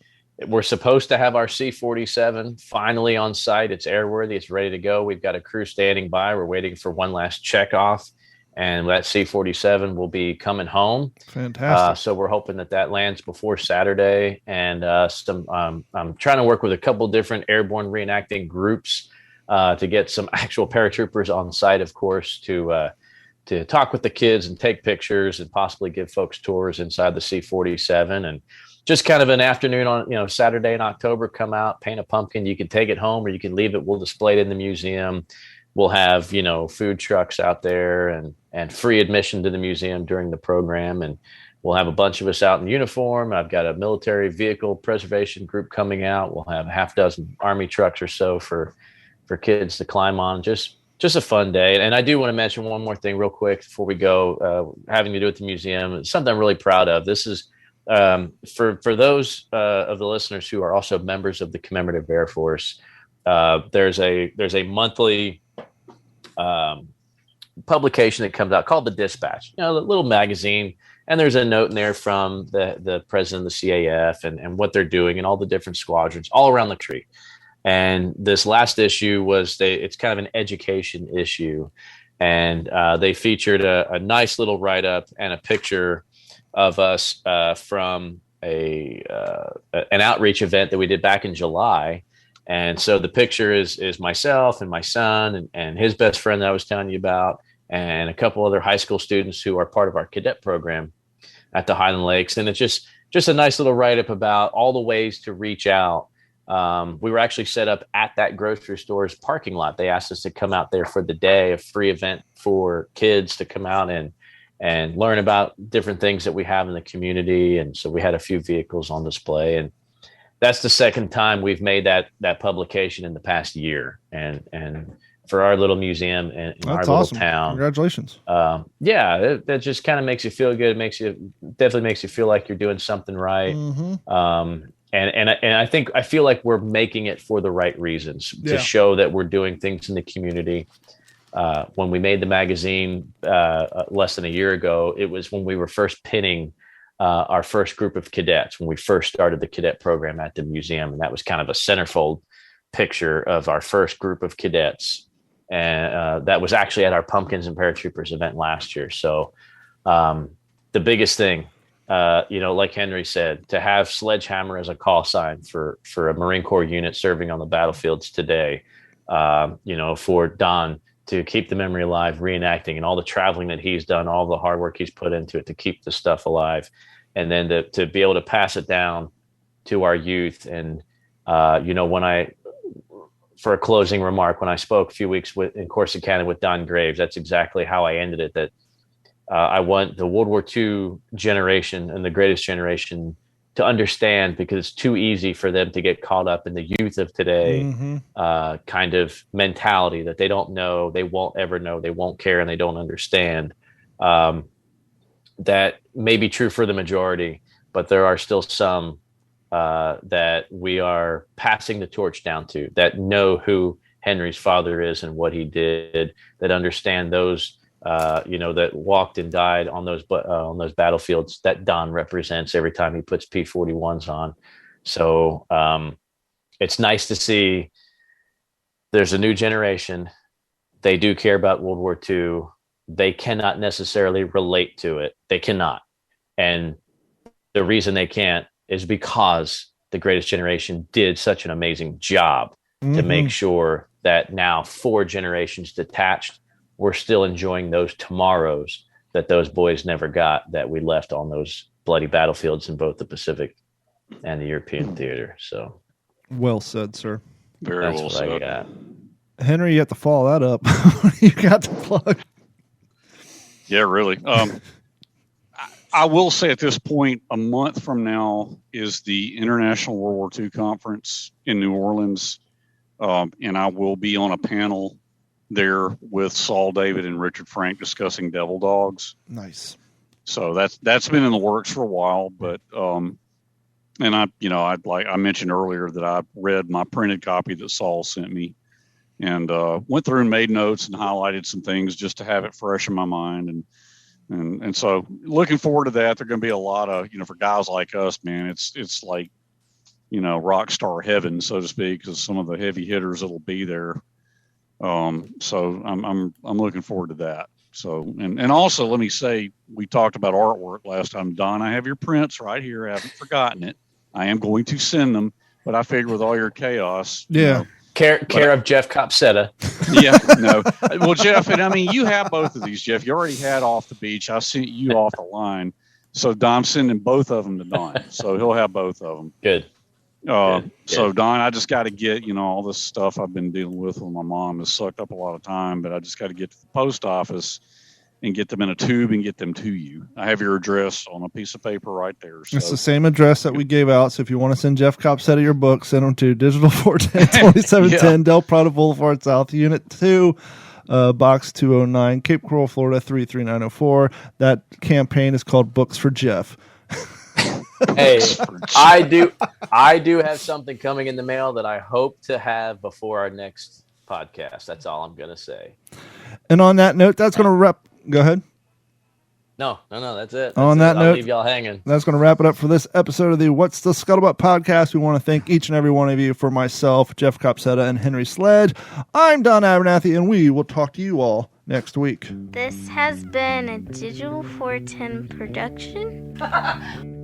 We're supposed to have our C-47 finally on site. It's airworthy. It's ready to go. We've got a crew standing by. We're waiting for one last check off, and that C-47 will be coming home. Fantastic. So we're hoping that lands before Saturday. And I'm trying to work with a couple different airborne reenacting groups to get some actual paratroopers on site, of course, to talk with the kids and take pictures and possibly give folks tours inside the C-47. And just kind of an afternoon on, Saturday in October, come out, paint a pumpkin. You can take it home or you can leave it. We'll display it in the museum. We'll have, food trucks out there and free admission to the museum during the program. And we'll have a bunch of us out in uniform. I've got a military vehicle preservation group coming out. We'll have a half dozen Army trucks or so for kids to climb on. Just a fun day. And I do want to mention one more thing real quick before we go, having to do with the museum. It's something I'm really proud of. This is for those of the listeners who are also members of the Commemorative Air Force. There's a monthly publication that comes out called the Dispatch, a little magazine, and there's a note in there from the president of the CAF and what they're doing and all the different squadrons all around the country. And this last issue it's kind of an education issue, and they featured a nice little write-up and a picture of us from an outreach event that we did back in July. And so the picture is myself and my son and his best friend that I was telling you about, and a couple other high school students who are part of our cadet program at the Highland Lakes. And it's just a nice little write-up about all the ways to reach out. We were actually set up at that grocery store's parking lot. They asked us to come out there for the day, a free event for kids to come out and learn about different things that we have in the community. And so we had a few vehicles on display, and that's the second time we've made that publication in the past year. And for our little museum in our little town. Congratulations. That just kind of makes you feel good. It definitely makes you feel like you're doing something right. Mm-hmm. And I feel like we're making it for the right reasons to show that we're doing things in the community. When we made the magazine less than a year ago, it was when we were first pinning our first group of cadets, when we first started the cadet program at the museum. And that was kind of a centerfold picture of our first group of cadets. And that was actually at our Pumpkins and Paratroopers event last year. So the biggest thing, like Henry said, to have Sledgehammer as a call sign for a Marine Corps unit serving on the battlefields today, for Don to keep the memory alive, reenacting, and all the traveling that he's done, all the hard work he's put into it to keep the stuff alive, and then to be able to pass it down to our youth. And, for a closing remark, when I spoke a few weeks in Corsicana with Don Graves, that's exactly how I ended it, that I want the World War II generation and the greatest generation to understand, because it's too easy for them to get caught up in the youth of today kind of mentality that they don't know, they won't ever know, they won't care, and they don't understand. That may be true for the majority, but there are still some that we are passing the torch down to, that know who Henry's father is and what he did, that understand those that walked and died on those battlefields that Don represents every time he puts P-41s on. So it's nice to see there's a new generation. They do care about World War II. They cannot necessarily relate to it. They cannot. And the reason they can't is because the greatest generation did such an amazing job to make sure that now 4 generations detached, we're still enjoying those tomorrows that those boys never got, that we left on those bloody battlefields in both the Pacific and the European theater. So well said, sir. Very well said. I got. Henry, you have to follow that up. You got to plug. Yeah, really. I will say at this point, a month from now is the International World War II Conference in New Orleans. And I will be on a panel there with Saul David and Richard Frank discussing Devil Dogs. Nice. So that's been in the works for a while, but and I mentioned earlier that I read my printed copy that Saul sent me, and went through and made notes and highlighted some things just to have it fresh in my mind, and so looking forward to that. There're going to be a lot of, for guys like us, man, it's like, rock star heaven, so to speak, because some of the heavy hitters that'll be there. So I'm looking forward to that. So, and also let me say, we talked about artwork last time. Don, I have your prints right here. I haven't forgotten it. I am going to send them, but I figured with all your chaos, care of Jeff Copsetta. Yeah, no. Well, Jeff, and I mean, you have both of these, Jeff. You already had Off the Beach. I sent you Off the Line. So Don's sending both of them to Don. So he'll have both of them. Good. So Don, I just got to get, all this stuff I've been dealing with my mom has sucked up a lot of time, but I just got to get to the post office and get them in a tube and get them to you. I have your address on a piece of paper right there. So. It's the same address that we gave out. So if you want to send Jeff Copsetta your book, send them to Digital 410 2710 Del Prado Boulevard South, Unit 2, Box 209, Cape Coral, Florida 33904. That campaign is called Books for Jeff. Hey, I do have something coming in the mail that I hope to have before our next podcast. That's all I'm going to say. And on that note, that's going to wrap. Go ahead. No, that's it. On that I'll note, leave y'all hanging. That's going to wrap it up for this episode of the What's the Scuttlebutt podcast. We want to thank each and every one of you. For myself, Jeff Copsetta, and Henry Sledge, I'm Don Abernathy, and we will talk to you all next week. This has been a Digital 410 production.